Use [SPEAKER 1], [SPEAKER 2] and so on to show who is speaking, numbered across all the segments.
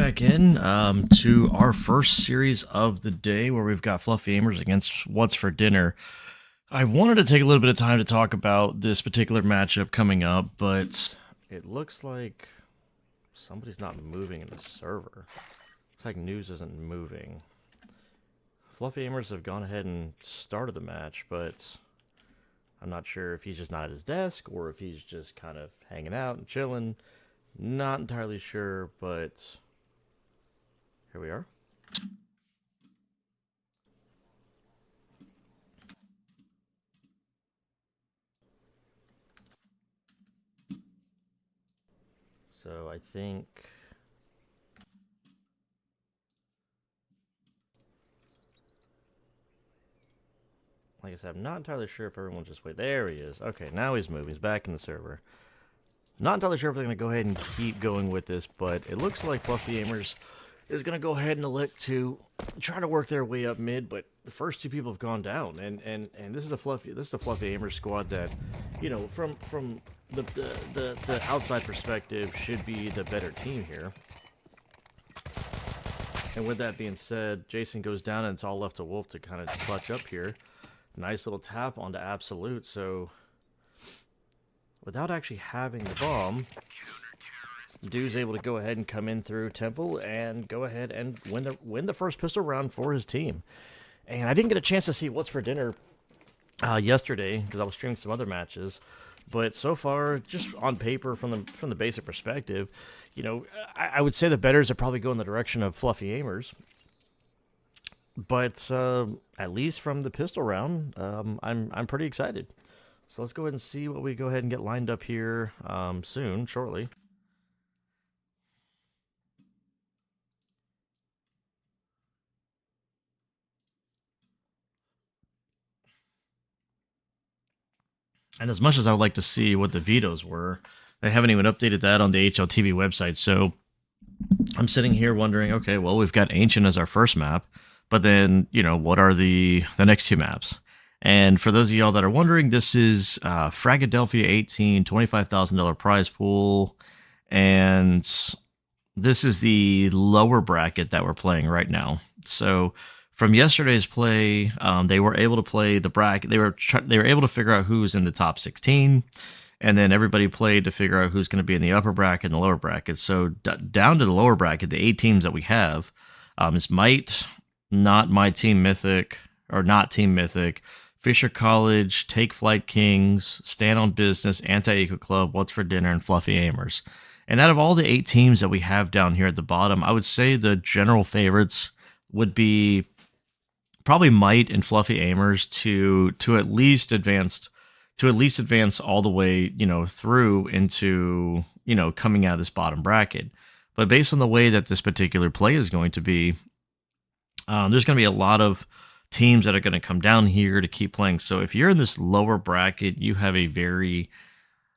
[SPEAKER 1] Back in to our first series of the day where we've got Fluffy Amers against What's for Dinner. I wanted to take a little bit of time to talk about this particular matchup coming up, but it looks like somebody's not moving in the server. Looks like news isn't moving. Fluffy Amers have gone ahead and started the match, but I'm not sure if he's just not at his desk or if he's just kind of hanging out and chilling. Not entirely sure, but here we are. So I think, like I said, I'm not entirely sure if everyone's just wait. There he is. Okay, now he's moving. He's back in the server. Not entirely sure if they're going to go ahead and keep going with this, but it looks like Fluffy Amers is going to go ahead and elect to try to work their way up mid. But the first two people have gone down, and this is a Fluffy Amers squad that, you know, from the outside perspective, should be the better team here. And with that being said, Jason goes down, and it's all left to Wolf to kind of clutch up here. Nice little tap onto Absolute, so without actually having the bomb, Dude's able to go ahead and come in through Temple and go ahead and win the first pistol round for his team. And I didn't get a chance to see What's for Dinner yesterday because I was streaming some other matches. But so far, just on paper, from the basic perspective, you know, I would say the betters are probably going the direction of Fluffy Amers. But at least from the pistol round, I'm pretty excited. So let's go ahead and see what we go ahead and get lined up here shortly. And as much as I would like to see what the vetoes were, they haven't even updated that on the HLTV website. So I'm sitting here wondering, okay, well, we've got Ancient as our first map, but then, you know, what are the next two maps? And for those of y'all that are wondering, this is Fragadelphia 18, $25,000 prize pool. And this is the lower bracket that we're playing right now. So from yesterday's play, they were able to play the bracket. They were able to figure out who's in the top 16, and then everybody played to figure out who's going to be in the upper bracket and the lower bracket. So down to the lower bracket, the 8 teams that we have is Might, Not My Team Mythic, or Not Team Mythic, Fisher College, Take Flight Kings, Stand on Business, Anti-Eco Club, What's for Dinner, and Fluffy Amers. And out of all the 8 teams that we have down here at the bottom, I would say the general favorites would be probably Might and Fluffy Amers to at least advance all the way, you know, through into, you know, coming out of this bottom bracket. But based on the way that this particular play is going to be, there's going to be a lot of teams that are going to come down here to keep playing. So if you're in this lower bracket, you have a very,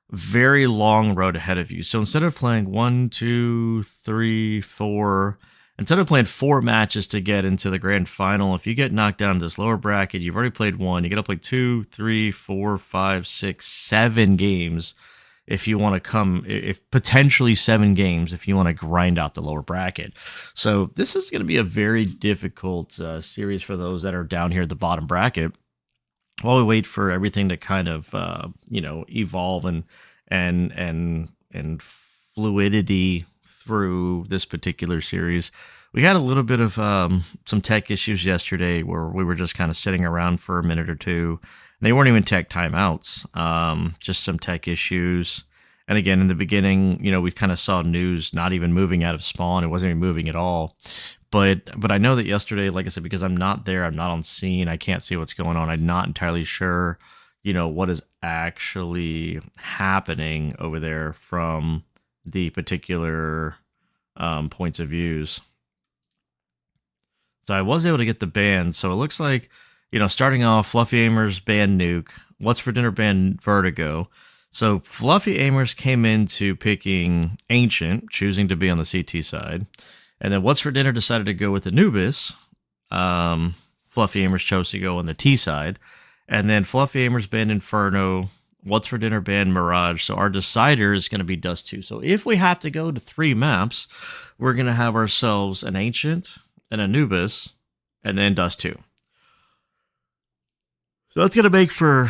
[SPEAKER 1] very long road ahead of you. So instead of playing 1, 2, 3, 4, instead of playing 4 matches to get into the grand final, if you get knocked down to this lower bracket, you've already played 1, you got to play 2, 3, 4, 5, 6, 7 games if you want to if potentially 7 games if you want to grind out the lower bracket. So this is going to be a very difficult series for those that are down here at the bottom bracket while we wait for everything to kind of you know, evolve and fluidity through this particular series. We had a little bit of some tech issues yesterday where we were just kind of sitting around for a minute or two. They weren't even tech timeouts, just some tech issues. And again, in the beginning, you know, we kind of saw news not even moving out of spawn. It wasn't even moving at all. But I know that yesterday, like I said, because I'm not there, I'm not on scene, I can't see what's going on. I'm not entirely sure, you know, what is actually happening over there from the particular points of views. So I was able to get the ban. So it looks like, you know, starting off, Fluffy Amers banned Nuke, What's for Dinner banned Vertigo. So Fluffy Amers came into picking Ancient, choosing to be on the CT side. And then What's for Dinner decided to go with Anubis. Fluffy Amers chose to go on the T side. And then Fluffy Amers banned Inferno. What's for Dinner band Mirage. So our decider is going to be Dust 2. So if we have to go to 3 maps, we're going to have ourselves an Ancient, an Anubis, and then Dust 2. So that's going to make for,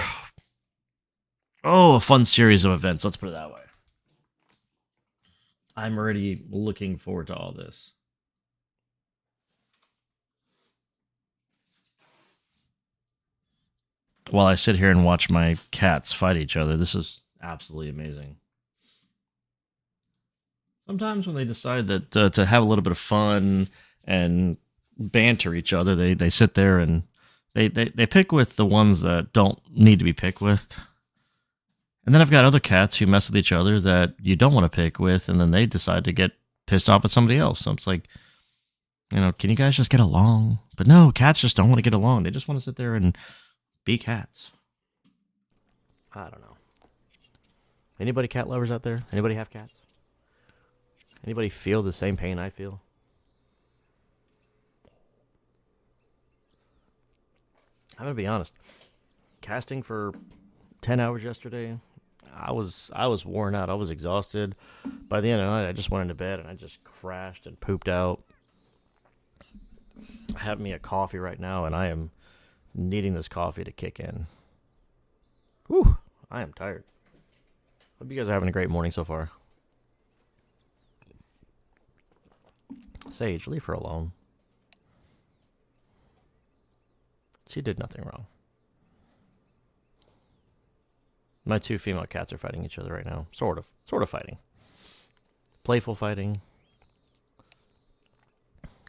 [SPEAKER 1] a fun series of events. Let's put it that way. I'm already looking forward to all this. While I sit here and watch my cats fight each other, this is absolutely amazing. Sometimes when they decide that to have a little bit of fun and banter each other, they sit there and they pick with the ones that don't need to be picked with. And then I've got other cats who mess with each other that you don't want to pick with, and then they decide to get pissed off at somebody else. So it's like, can you guys just get along? But no, cats just don't want to get along. They just want to sit there and be cats. I don't know. Anybody cat lovers out there? Anybody have cats? Anybody feel the same pain I feel? I'm gonna be honest. Casting for 10 hours yesterday, I was worn out. I was exhausted. By the end of the night, I just went into bed and I just crashed and pooped out. I have me a coffee right now, and I am needing this coffee to kick in. Whew, I am tired. Hope you guys are having a great morning so far. Sage, leave her alone. She did nothing wrong. My 2 female cats are fighting each other right now. Sort of fighting. Playful fighting.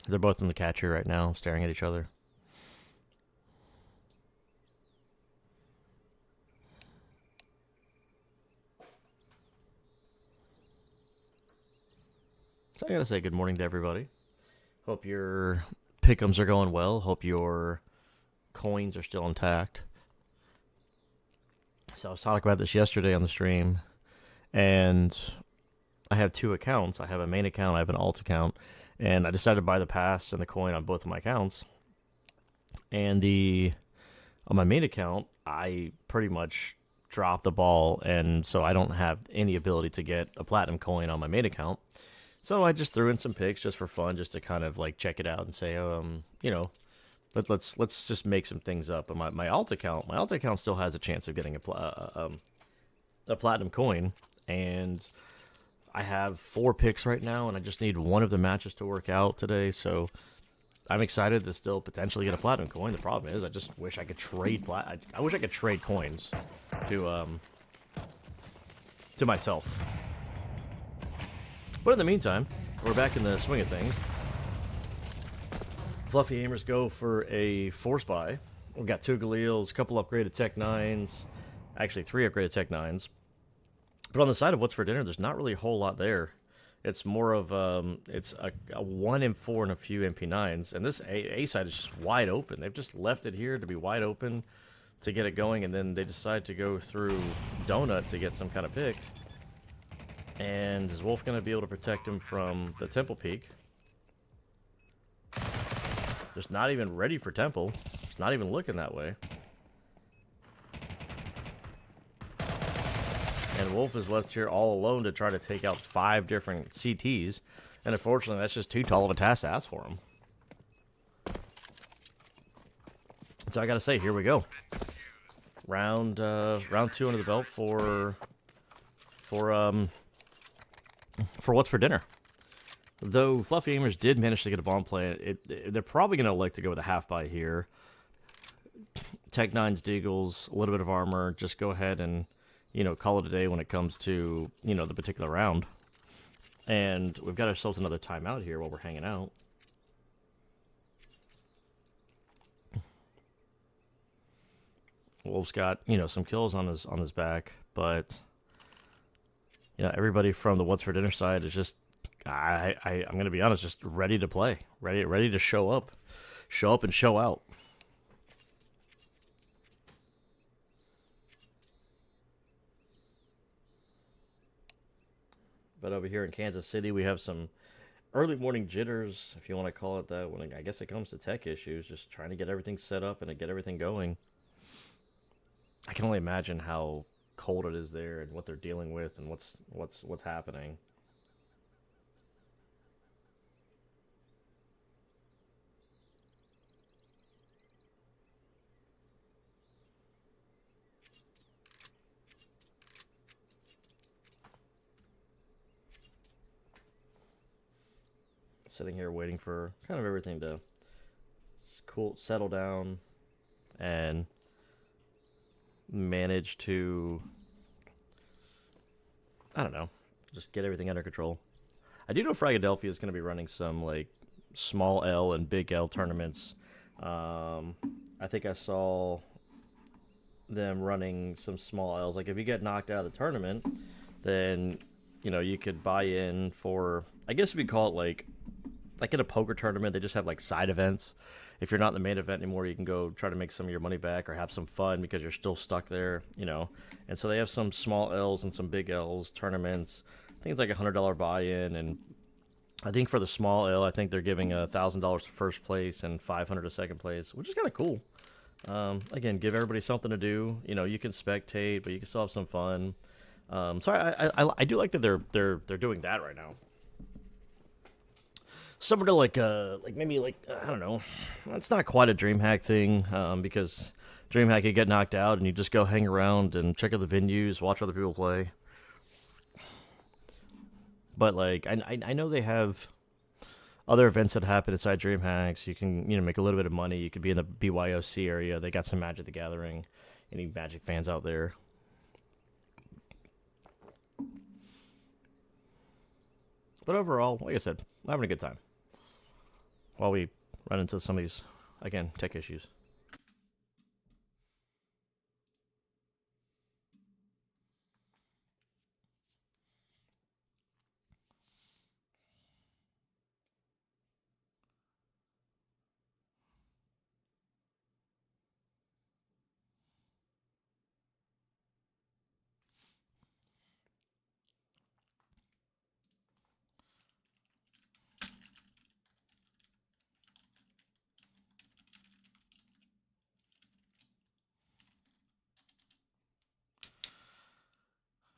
[SPEAKER 1] They're both in the cat tree right now, staring at each other. So I gotta say good morning to everybody. Hope your pick'ems are going well. Hope your coins are still intact. So I was talking about this yesterday on the stream, and I have 2 accounts. I have a main account, I have an alt account, and I decided to buy the pass and the coin on both of my accounts. And on my main account, I pretty much dropped the ball, and so I don't have any ability to get a platinum coin on my main account. So I just threw in some picks just for fun, just to kind of like check it out and say, let's just make some things up. But my alt account still has a chance of getting a platinum coin, and I have 4 picks right now, and I just need one of the matches to work out today. So I'm excited to still potentially get a platinum coin. The problem is, I just wish I could trade I wish I could trade coins to myself. But in the meantime, we're back in the swing of things. Fluffy Aimers go for a Force buy. We've got 2 Galeals, a couple upgraded Tech 9s. Actually, 3 upgraded Tech 9s. But on the side of What's for Dinner, there's not really a whole lot there. It's more of it's a 1 M4 and a few MP9s. And this A side is just wide open. They've just left it here to be wide open to get it going. And then they decide to go through Donut to get some kind of pick. And is Wolf going to be able to protect him from the Temple Peak? Just not even ready for Temple. Just not even looking that way. And Wolf is left here all alone to try to take out 5 different CTs. And unfortunately, that's just too tall of a task to ask for him. So I gotta say, here we go. Round 2 under the belt for What's for Dinner. Though Fluffy Aimers did manage to get a bomb play, they're probably going to elect to go with a half buy here. Tech 9s, Deagles, a little bit of armor. Just go ahead and, call it a day when it comes to, the particular round. And we've got ourselves another timeout here while we're hanging out. Wolf's got, some kills on his back, but everybody from the What's for Dinner side is just, I'm going to be honest, just ready to play, ready to show up and show out. But over here in Kansas City, we have some early morning jitters, if you want to call it that. When I guess it comes to tech issues, just trying to get everything set up and to get everything going. I can only imagine how cold it is there and what they're dealing with and what's happening. Sitting here waiting for kind of everything to cool, settle down, and manage to, I don't know, just get everything under control. I do know Fragadelphia is going to be running some like small L and big L tournaments. I think I saw them running some small L's. Like if you get knocked out of the tournament, then you could buy in for. I guess if you call it like in a poker tournament, they just have like side events. If you're not in the main event anymore, you can go try to make some of your money back or have some fun because you're still stuck there. And so they have some small L's and some big L's tournaments. I think it's like $100 buy-in, and I think for the small L, I think they're giving $1,000 to first place and $500 to second place, which is kind of cool. Again, give everybody something to do. You can spectate, but you can still have some fun. So I do like that they're doing that right now. Similar to like maybe like I don't know, it's not quite a DreamHack thing because DreamHack you get knocked out and you just go hang around and check out the venues, watch other people play. But like I know they have other events that happen inside DreamHacks. You can make a little bit of money. You could be in the BYOC area. They got some Magic the Gathering. Any Magic fans out there? But overall, like I said, I'm having a good time. While we run into some of these, again, tech issues.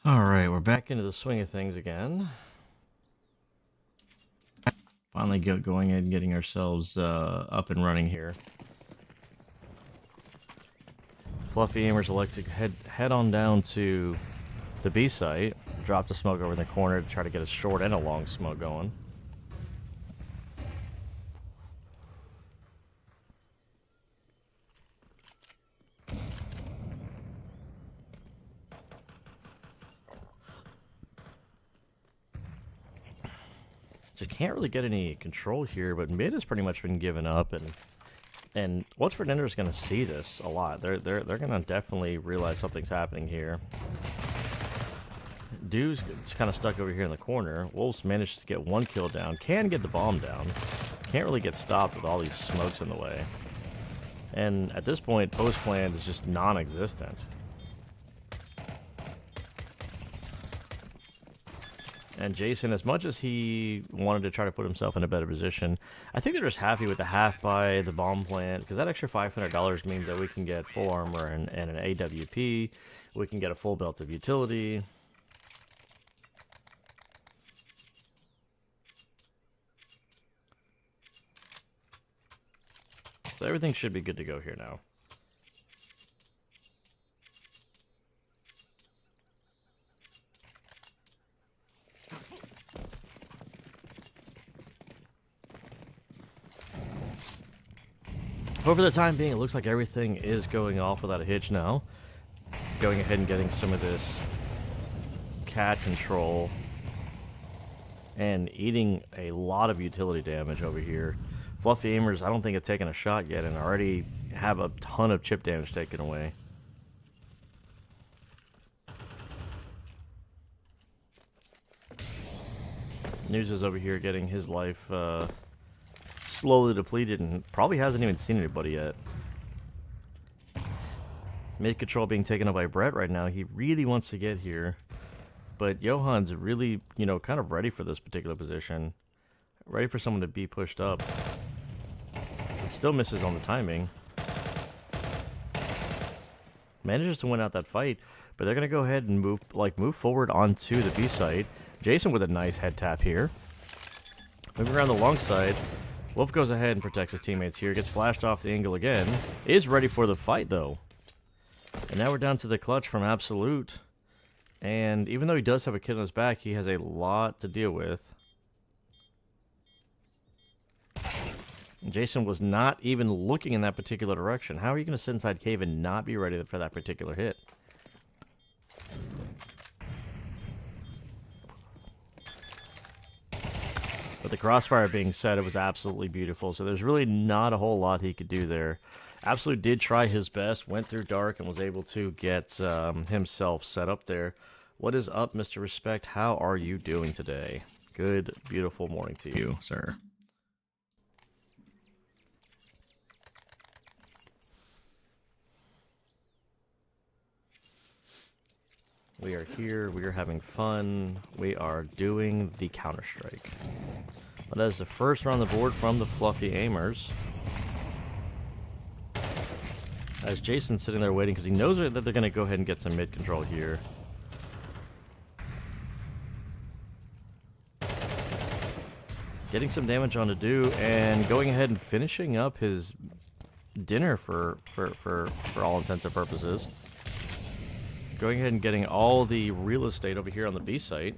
[SPEAKER 1] All right, we're back into the swing of things again. Finally going and getting ourselves up and running here. Fluffy Aimers elect to head on down to the B site, drop the smoke over in the corner to try to get a short and a long smoke going. Just can't really get any control here, but mid has pretty much been given up, and Watford Ender is going to see this a lot. They're going to definitely realize something's happening here. Dew's kind of stuck over here in the corner. Wolves managed to get one kill down. Can get the bomb down. Can't really get stopped with all these smokes in the way. And at this point, post land is just non-existent. And Jason, as much as he wanted to try to put himself in a better position, I think they're just happy with the half buy, the bomb plant, because that extra $500 means that we can get full armor and an AWP. We can get a full belt of utility. So everything should be good to go here now. But for the time being, it looks like everything is going off without a hitch now. Going ahead and getting some of this cat control and eating a lot of utility damage over here. Fluffy Aimers, I don't think have taken a shot yet and already have a ton of chip damage taken away. News is over here getting his life slowly depleted and probably hasn't even seen anybody yet. Mid control being taken up by Brett right now. He really wants to get here, but Johan's really, kind of ready for this particular position. Ready for someone to be pushed up. It still misses on the timing. Manages to win out that fight, But they're going to go ahead and move forward onto the B site. Jason with a nice head tap here. Moving around the long side. Wolf goes ahead and protects his teammates here. Gets flashed off the angle again. Is ready for the fight, though. And now we're down to the clutch from Absolute. And even though he does have a kid on his back, he has a lot to deal with. And Jason was not even looking in that particular direction. How are you going to sit inside cave and not be ready for that particular hit? But the crossfire being said, it was absolutely beautiful. So there's really not a whole lot he could do there. Absolute did try his best, went through dark, and was able to get himself set up there. What is up, Mr. Respect? How are you doing today? Good, beautiful morning to you, sir. We are here, we are having fun, we are doing the Counter-Strike. But that is the first round on the board from the Fluffy Aimers. As Jason's sitting there waiting because he knows that they're going to go ahead and get some mid-control here. Getting some damage on to do and going ahead and finishing up his dinner for all intents and purposes. Going ahead and getting all the real estate over here on the B site.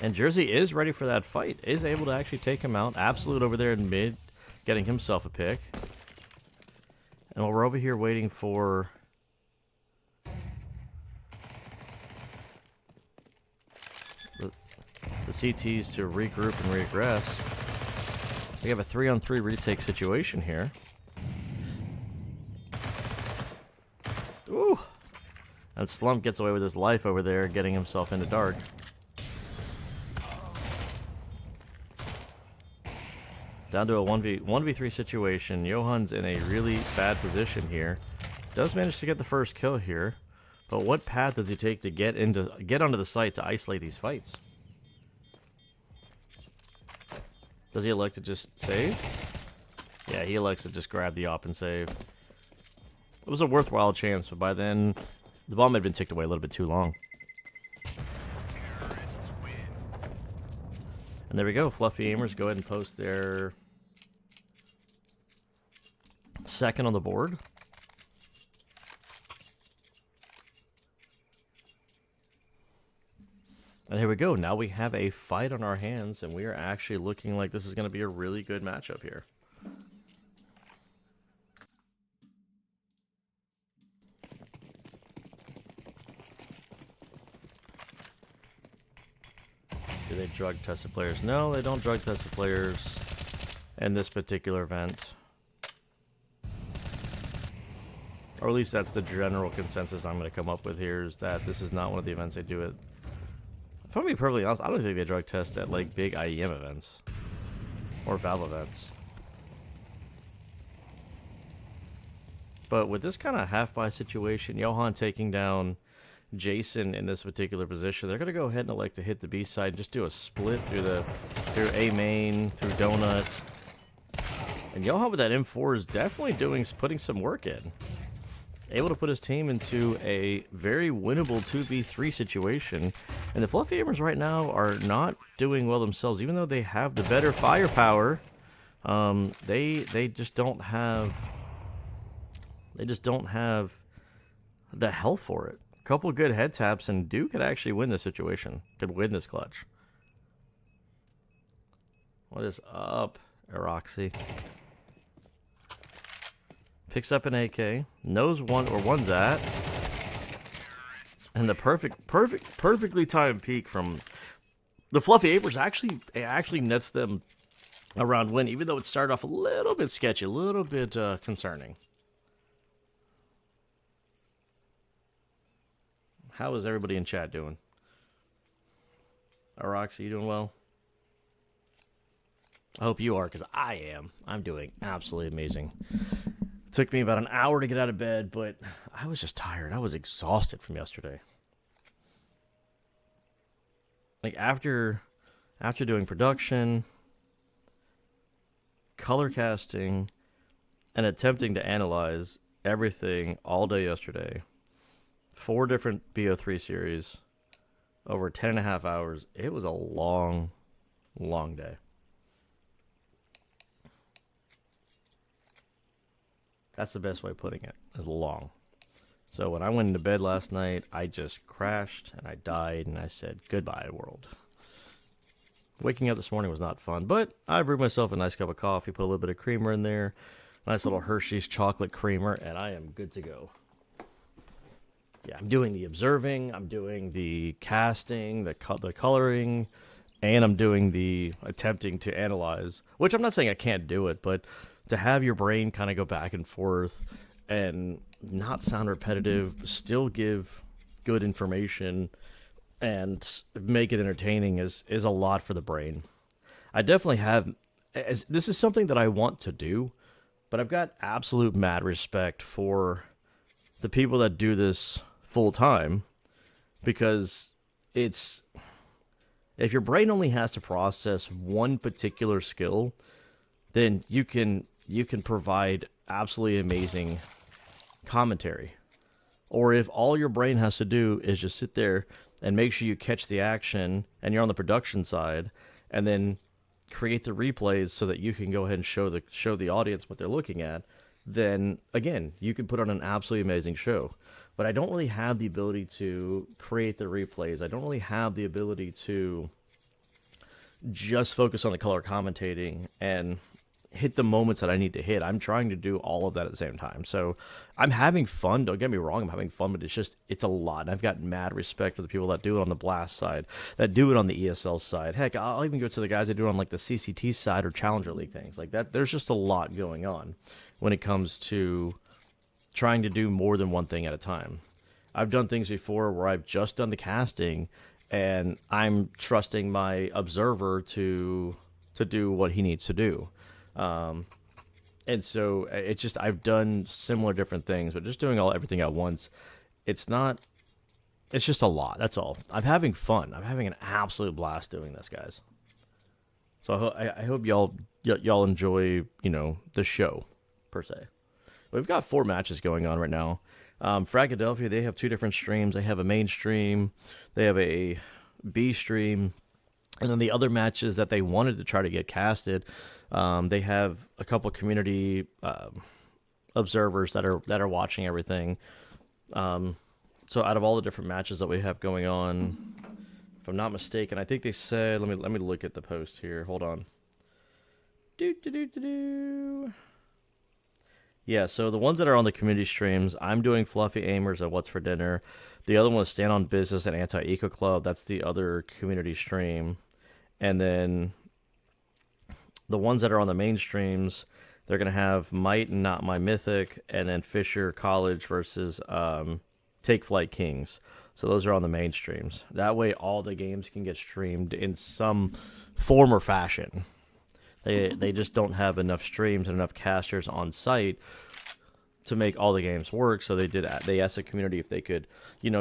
[SPEAKER 1] And Jersey is ready for that fight. Is able to actually take him out. Absolute over there in mid, getting himself a pick. And while we're over here waiting for the CTs to regroup and regress, we have a 3-on-3 retake situation here. Ooh! And Slump gets away with his life over there, getting himself into dark. Down to a 1v3 situation. Johan's in a really bad position here. Does manage to get the first kill here. But what path does he take to get onto the site to isolate these fights? Does he elect to just save? Yeah, he elects to just grab the op and save. It was a worthwhile chance, but by then, the bomb had been ticked away a little bit too long. And there we go. Fluffy Aimers go ahead and post their second on the board. And here we go. Now we have a fight on our hands, and we are actually looking like this is going to be a really good matchup here. Do they drug test the players? No, they don't drug test the players in this particular event. Or at least that's the general consensus I'm going to come up with here, is that this is not one of the events they do it. If I'm being perfectly honest, I don't think they drug test at like big IEM events or Valve events. But with this kind of half-buy situation, Johan taking down Jason in this particular position, they're going to go ahead and elect to hit the B side and just do a split through A main, through Donut. And Johan with that M4 is definitely putting some work in. Able to put his team into a very winnable 2v3 situation. And the Fluffy Aimers right now are not doing well themselves, even though they have the better firepower. They just don't have the health for it. A couple good head taps and Duke could actually win this situation. Could win this clutch. What is up, Eroxy? Picks up an AK, knows one's at, and the perfectly timed peek from the Fluffy Aimers actually nets them a round win, even though it started off a little bit sketchy, a little bit concerning. How is everybody in chat doing? Roxy, you doing well? I hope you are, because I am. I'm doing absolutely amazing. Took me about an hour to get out of bed, but I was just tired. I was exhausted from yesterday. Like after doing production, color casting, and attempting to analyze everything all day yesterday, 4 different BO3 series over 10 and a half hours. It was a long, long day. That's the best way of putting it, is long. So when I went into bed last night, I just crashed and I died and I said, goodbye, world. Waking up this morning was not fun, but I brewed myself a nice cup of coffee, put a little bit of creamer in there, nice little Hershey's chocolate creamer, and I am good to go. Yeah, I'm doing the observing, I'm doing the casting, the coloring, and I'm doing the attempting to analyze, which I'm not saying I can't do it, but to have your brain kind of go back and forth and not sound repetitive, still give good information, and make it entertaining is a lot for the brain. I definitely have, this is something that I want to do, but I've got absolute mad respect for the people that do this full time, because it's, if your brain only has to process one particular skill, then you can provide absolutely amazing commentary. Or if all your brain has to do is just sit there and make sure you catch the action and you're on the production side, and then create the replays so that you can go ahead and show the audience what they're looking at, then again, you can put on an absolutely amazing show. But I don't really have the ability to create the replays. I don't really have the ability to just focus on the color commentating and hit the moments that I need to hit. I'm trying to do all of that at the same time. So I'm having fun. Don't get me wrong. I'm having fun, but it's a lot. And I've got mad respect for the people that do it on the Blast side, that do it on the ESL side. Heck, I'll even go to the guys that do it on like the CCT side or Challenger League things like that. There's just a lot going on when it comes to trying to do more than one thing at a time. I've done things before where I've just done the casting and I'm trusting my observer to do what he needs to do. And so it's just, I've done similar different things, but just doing everything at once, it's just a lot. That's all. I'm having fun. I'm having an absolute blast doing this, guys. So I hope y'all enjoy, the show per se. We've got 4 matches going on right now. Fragadelphia, they have 2 different streams. They have a main stream, they have a B stream, and then the other matches that they wanted to try to get casted, they have a couple community observers that are watching everything. So out of all the different matches that we have going on, if I'm not mistaken, I think they said, let me look at the post here. Hold on. Yeah, so the ones that are on the community streams, I'm doing Fluffy Aimers at What's for Dinner. The other one is Stand on Business and Anti-Eco Club. That's the other community stream. And then the ones that are on the main streams, they're going to have Might and Not My Mythic, and then Fisher College versus Take Flight Kings. So those are on the main streams. That way all the games can get streamed in some form or fashion. They just don't have enough streams and enough casters on site to make all the games work. So they asked the community if they could,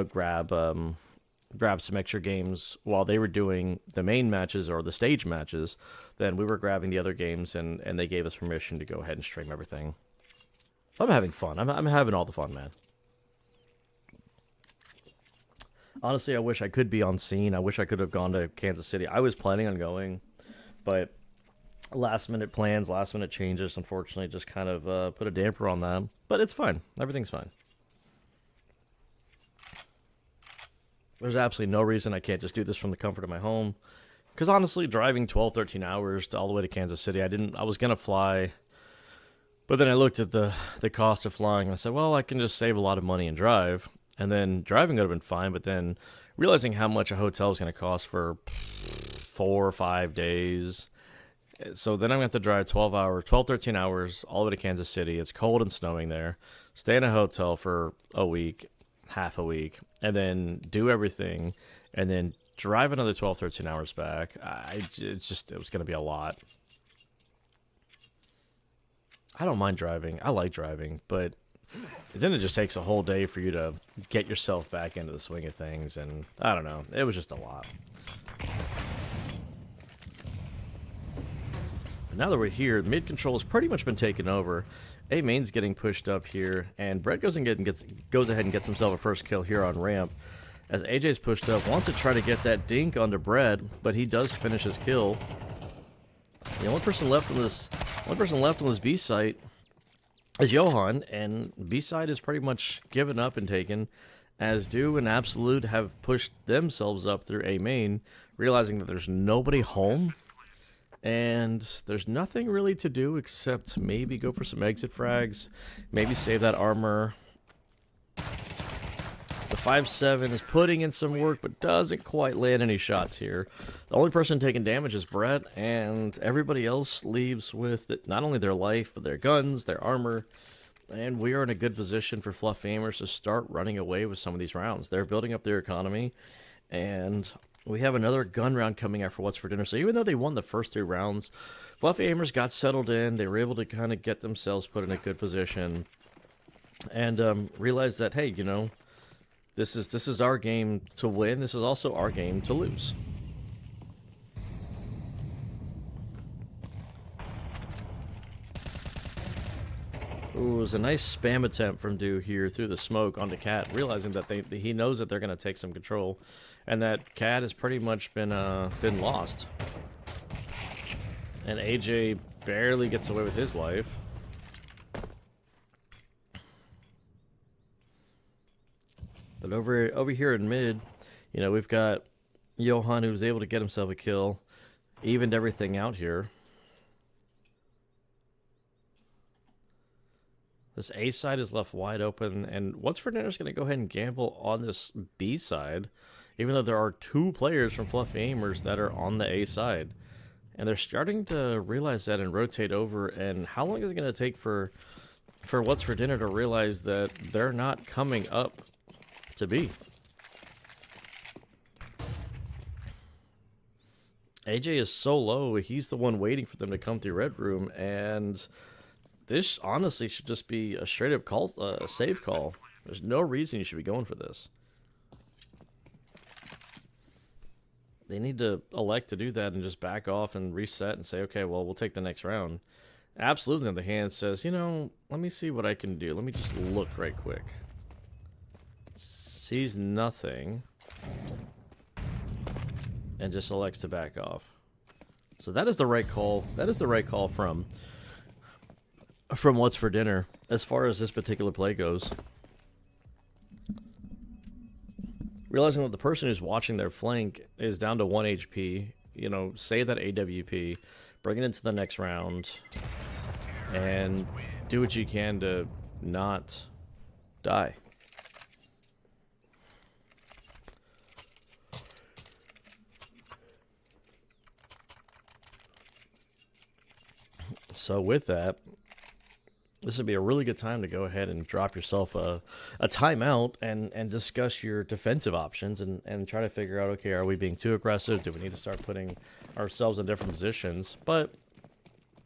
[SPEAKER 1] grab some extra games while they were doing the main matches or the stage matches. Then we were grabbing the other games, and they gave us permission to go ahead and stream everything. I'm having fun. I'm having all the fun, man. Honestly, I wish I could be on scene. I wish I could have gone to Kansas City. I was planning on going, but last minute plans, last minute changes, unfortunately, just kind of put a damper on that. But it's fine. Everything's fine. There's absolutely no reason I can't just do this from the comfort of my home. Because honestly, driving 12, 13 hours all the way to Kansas City, I was going to fly. But then I looked at the cost of flying, and I said, well, I can just save a lot of money and drive. And then driving would have been fine, but then realizing how much a hotel is going to cost for 4 or 5 days. So then I'm going to have to drive 12, 13 hours all the way to Kansas City. It's cold and snowing there. Stay in a hotel for a week, half a week, and then do everything, and then drive another 12, 13 hours back. It was going to be a lot. I don't mind driving. I like driving, but then it just takes a whole day for you to get yourself back into the swing of things, and I don't know. It was just a lot. now that we're here, mid control has pretty much been taken over. A main's getting pushed up here, and Brett goes ahead and gets himself a first kill here on ramp. As AJ's pushed up, wants to try to get that dink onto Brett, but he does finish his kill. The only person left on this B site is Johan, and B side is pretty much given up and taken, as Do and Absolute have pushed themselves up through A main, realizing that there's nobody home. And there's nothing really to do except maybe go for some exit frags, maybe save that armor. The 5-7 is putting in some work, but doesn't quite land any shots here. The only person taking damage is Brett, and everybody else leaves with not only their life, but their guns, their armor. And we are in a good position for Fluff Gamers to start running away with some of these rounds. They're building up their economy, and we have another gun round coming out for What's for Dinner. So even though they won the first 3 rounds, Fluffy Gamers got settled in. They were able to kind of get themselves put in a good position, and realized that, hey, you know, this is our game to win. This is also our game to lose. Ooh, it was a nice spam attempt from Do here through the smoke onto Cat, realizing that he knows that they're going to take some control, and that Cat has pretty much been lost. And AJ barely gets away with his life. But over here in mid, you know, we've got Johan, who was able to get himself a kill, evened everything out here. This A side is left wide open, and What's for Dinner is going to go ahead and gamble on this B side, even though there are 2 players from Fluffy Gamers that are on the A side. And they're starting to realize that and rotate over, and how long is it going to take for What's for Dinner to realize that they're not coming up to B? AJ is so low, he's the one waiting for them to come through Red Room, and this honestly should just be a straight up call, save call. There's no reason you should be going for this. They need to elect to do that and just back off and reset and say, okay, well, we'll take the next round. Absolutely, on the other hand, says, you know, let me see what I can do. Let me just look right quick. Sees nothing and just elects to back off. So that is the right call. That is the right call from What's for Dinner as far as this particular play goes. Realizing that the person who's watching their flank is down to 1 HP, you know, save that AWP, bring it into the next round, and do what you can to not die. So with that, this would be a really good time to go ahead and drop yourself a timeout and discuss your defensive options and try to figure out, okay, are we being too aggressive? Do we need to start putting ourselves in different positions? But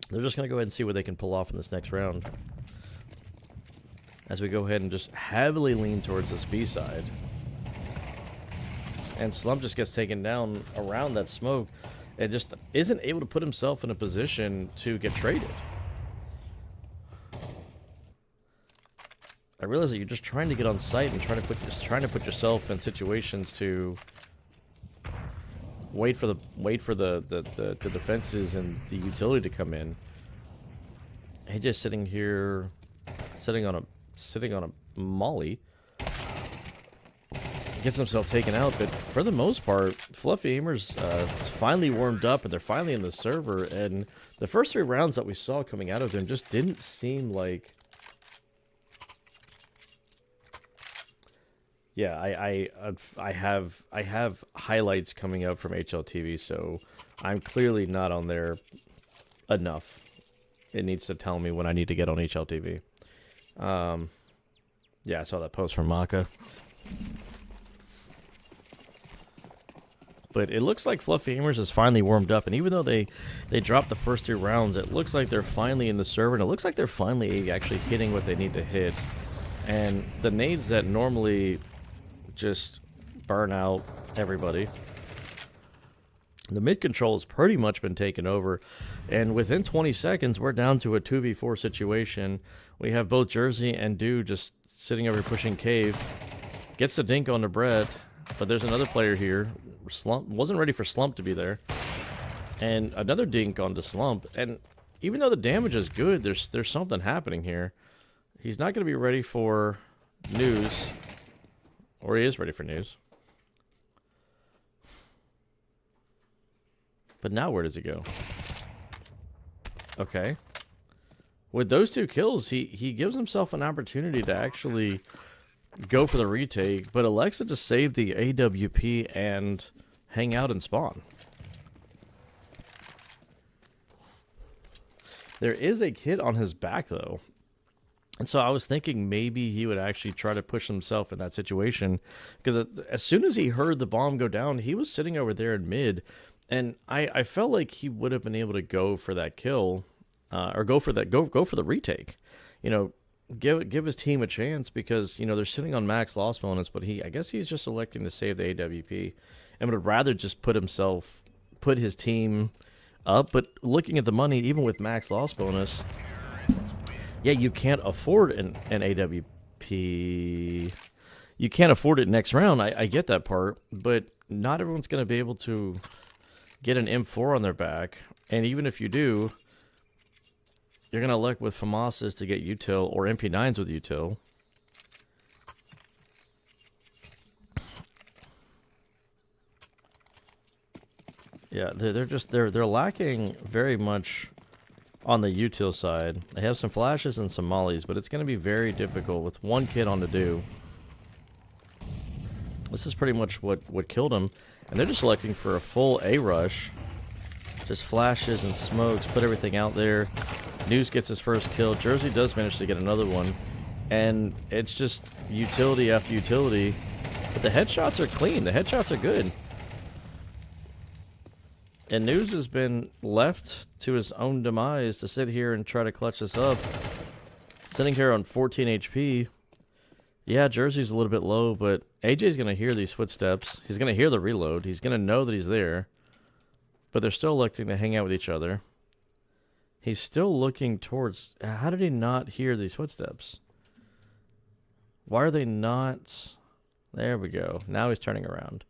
[SPEAKER 1] they're just going to go ahead and see what they can pull off in this next round, as we go ahead and just heavily lean towards this B side. And Slump just gets taken down around that smoke and just isn't able to put himself in a position to get traded. I realize that you're just trying to get on site and trying to put yourself in situations to wait for the defenses and the utility to come in. He's just sitting here, sitting on a molly. Gets himself taken out, but for the most part, Fluffy Gamers finally warmed up and they're finally in the server. And the first 3 rounds that we saw coming out of them just didn't seem like. Yeah, I have highlights coming up from HLTV, so I'm clearly not on there enough. It needs to tell me when I need to get on HLTV. Yeah, I saw that post from Maka. But it looks like Fluffy Gamers has finally warmed up, and even though they dropped the first 3 rounds, it looks like they're finally in the server, and it looks like they're finally actually hitting what they need to hit. And the nades that normally just burn out everybody, The mid control has pretty much been taken over, and within 20 seconds, we're down to a 2v4 situation. We have both Jersey and Dew just sitting over pushing cave. Gets the dink on the bread, but there's another player here. Slump wasn't ready for Slump to be there, and another dink onto Slump. And even though the damage is good, there's something happening here. He's not going to be ready for news, or he is ready for news. But now where does he go? Okay. With those 2 kills, he gives himself an opportunity to actually go for the retake, but Alexa just saved the AWP and hang out and spawn. There is a kid on his back, though. And so I was thinking maybe he would actually try to push himself in that situation, because as soon as he heard the bomb go down, he was sitting over there in mid. And I felt like he would have been able to go for that kill, or go for the retake. You know, give his team a chance, because you know they're sitting on max loss bonus, but I guess he's just electing to save the AWP and would rather just put his team up. But looking at the money, even with max loss bonus, yeah, you can't afford an AWP. You can't afford it next round. I get that part, but not everyone's going to be able to get an M4 on their back, and even if you do, you're going to elect with FAMASas to get util, or MP9s with util. Yeah, they're lacking very much on the util side. They have some flashes and some mollies, but it's going to be very difficult with 1 kid on to do. This is pretty much what killed him. And they're just electing for a full A rush. Just flashes and smokes, put everything out there. News gets his first kill. Jersey does manage to get another one. And it's just utility after utility. But the headshots are clean. The headshots are good. And News has been left to his own demise to sit here and try to clutch this up. Sitting here on 14 HP. Yeah, Jersey's a little bit low, but AJ's going to hear these footsteps. He's going to hear the reload. He's going to know that he's there. But they're still electing to hang out with each other. He's still looking towards... How did he not hear these footsteps? Why are they not... There we go. Now he's turning around.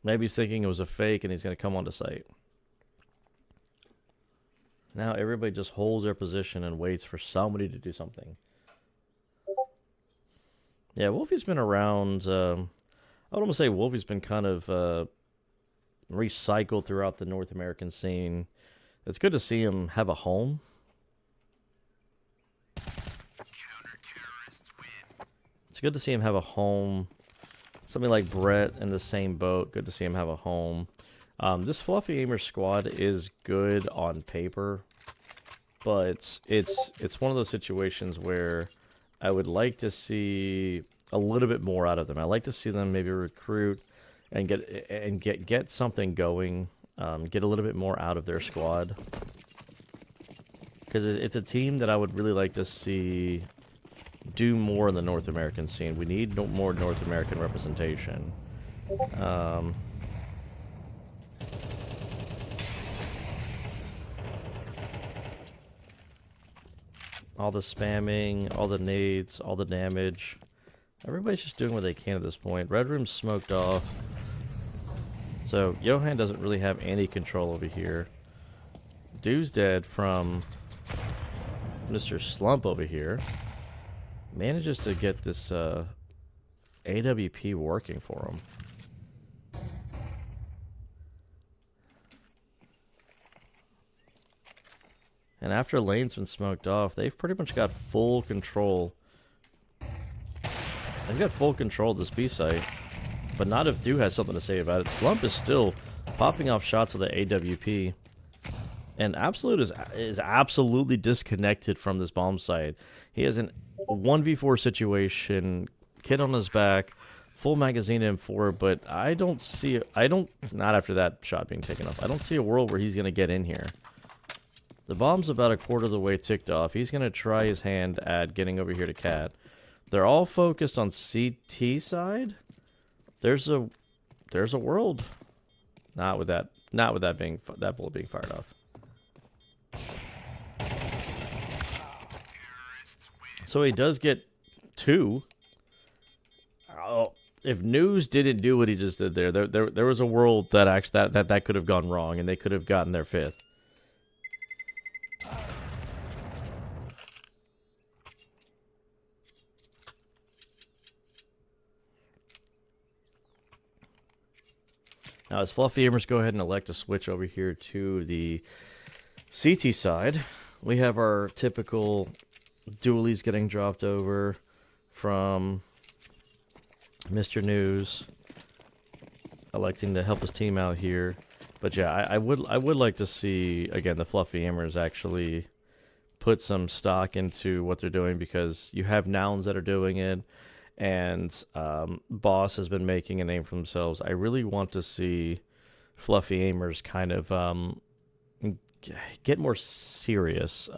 [SPEAKER 1] Maybe he's thinking it was a fake and he's going to come onto site. Now everybody just holds their position and waits for somebody to do something. Yeah, Wolfie's been around. I don't want to say Wolfie's been kind of recycled throughout the North American scene. It's good to see him have a home. It's good to see him have a home. Something like Brett in the same boat. Good to see him have a home. This Fluffy Aimer squad is good on paper, but it's one of those situations where I would like to see a little bit more out of them. I like to see them maybe recruit and get something going, get a little bit more out of their squad, because it's a team that I would really like to see do more in the North American scene. We need more North American representation. All the spamming, all the nades, all the damage. Everybody's just doing what they can at this point. Red Room's smoked off. So Johan doesn't really have any control over here. Dew's dead from Mr. Slump over here. Manages to get this AWP working for him. And after lane's been smoked off, they've pretty much got full control. They've got full control of this B site. But not if Dew has something to say about it. Slump is still popping off shots with the AWP. And Absolute is absolutely disconnected from this bomb site. He has a 1v4 situation, kid on his back, full magazine M4, but not after that shot being taken off. I don't see a world where he's going to get in here. The bomb's about a quarter of the way ticked off. He's going to try his hand at getting over here to Cat. They're all focused on CT side. There's a world.
[SPEAKER 2] Not with that. Not with that being that bullet being fired off. So he does get 2. Oh, if News didn't do what he just did there was a world that actually that could have gone wrong, and they could have gotten their 5th. Now, as Fluffy Amers go ahead and elect to switch over here to the CT side, we have our typical dualies getting dropped over from Mr. News, electing to help his team out here. But yeah, I would like to see, again, the Fluffy Amers actually put some stock into what they're doing, because you have nouns that are doing it, and Boss has been making a name for themselves. I really want to see Fluffy Amers kind of get more serious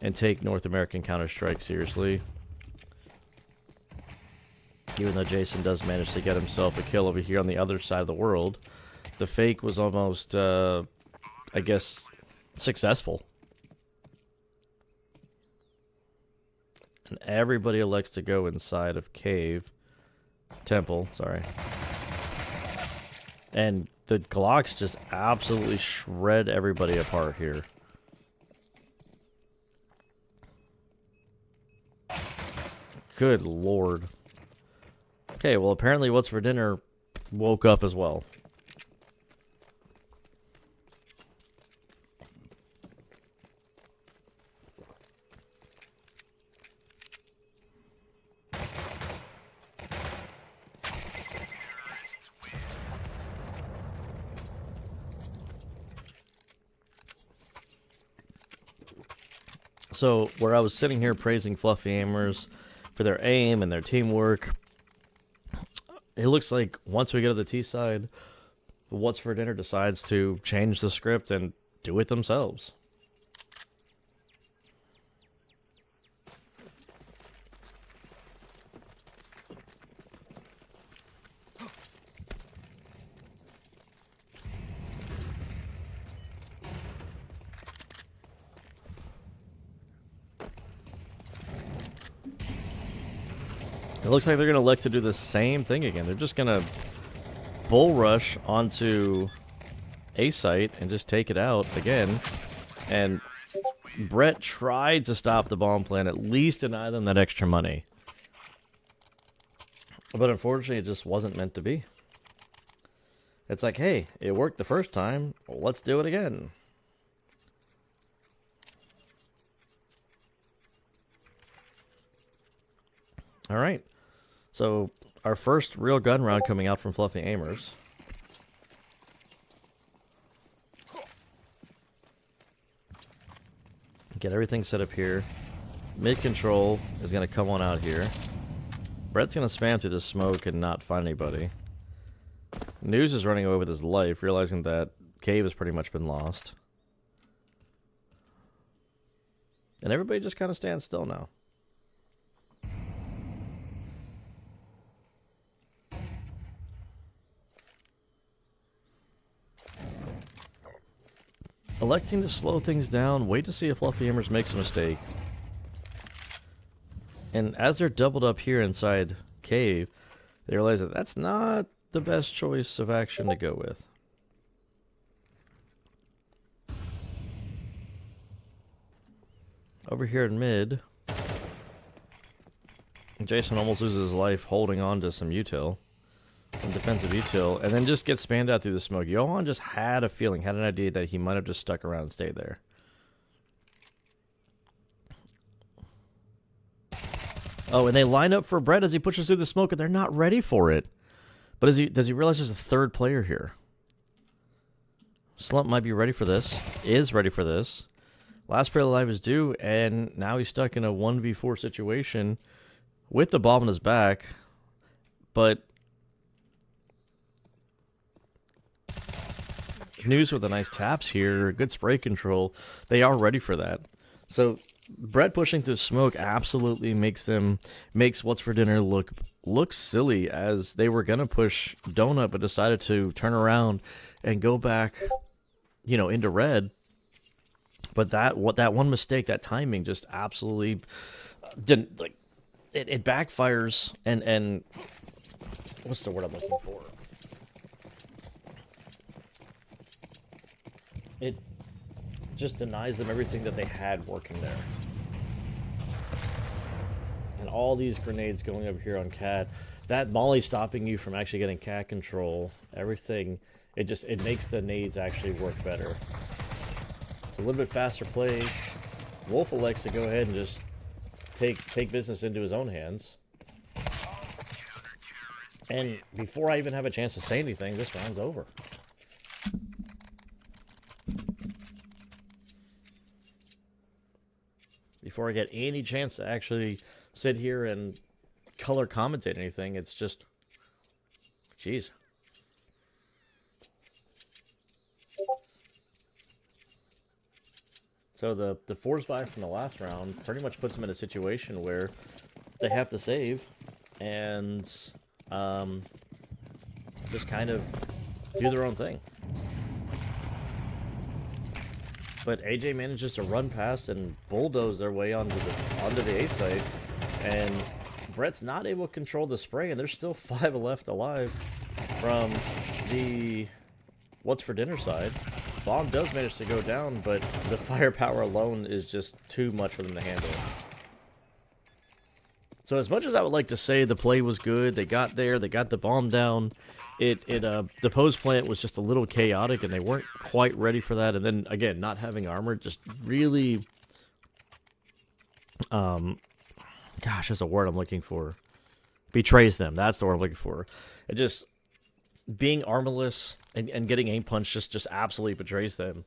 [SPEAKER 2] and take North American Counter-Strike seriously. Even though Jason does manage to get himself a kill over here on the other side of the world, the fake was almost, I guess, successful. And everybody elects to go inside of Temple, sorry. And the Glocks just absolutely shred everybody apart here. Good lord. Okay, well, apparently What's for Dinner woke up as well. So, where I was sitting here praising Fluffy Amers for their aim and their teamwork, it looks like once we get to the T side, What's for Dinner decides to change the script and do it themselves. It looks like they're going to elect to do the same thing again. They're just going to bull rush onto A site and just take it out again. And Brett tried to stop the bomb plan, at least deny them that extra money. But unfortunately, it just wasn't meant to be. It's like, hey, it worked the first time, let's do it again. All right. So, our first real gun round coming out from Fluffy Amers. Get everything set up here. Mid-control is going to come on out here. Brett's going to spam through the smoke and not find anybody. News is running away with his life, realizing that Cave has pretty much been lost. And everybody just kind of stands still now. Electing to slow things down, wait to see if Fluffy Amers makes a mistake. And as they're doubled up here inside Cave, they realize that that's not the best choice of action to go with. Over here in mid, Jason almost loses his life holding on to some util. Some defensive util, and then just gets spammed out through the smoke. Johan just had a feeling, had an idea that he might have just stuck around and stayed there. Oh, and they line up for Brett as he pushes through the smoke, and they're not ready for it. But does he realize there's a third player here? Slump might be ready for this, is ready for this. Last player alive is due, and now he's stuck in a 1v4 situation with the bomb in his back, but News with the nice taps here, good spray control. They are ready for that. So Brett pushing through smoke absolutely makes What's for Dinner look looks silly as they were gonna push Donut, but decided to turn around and go back, into red. But that one mistake, that timing, just absolutely didn't like. It backfires, and what's the word I'm looking for? It just denies them everything that they had working there. And all these grenades going up here on Cat, that molly stopping you from actually getting Cat control, everything, it makes the nades actually work better. It's a little bit faster play. Wolf elects to go ahead and just take business into his own hands. And before I even have a chance to say anything, this round's over. Before I get any chance to actually sit here and color commentate anything, it's just, jeez. So the force buy from the last round pretty much puts them in a situation where they have to save and just kind of do their own thing. But AJ manages to run past and bulldoze their way onto the A site, and Brett's not able to control the spray, and there's still 5 left alive from the what's for dinner side. Bomb does manage to go down, but the firepower alone is just too much for them to handle. So as much as I would like to say the play was good, they got there, they got the bomb down, the post plant was just a little chaotic, and they weren't quite ready for that. And then again, not having armor just really, gosh, that's a word I'm looking for. Betrays them. That's the word I'm looking for. It just being armorless and getting aim punch just absolutely betrays them.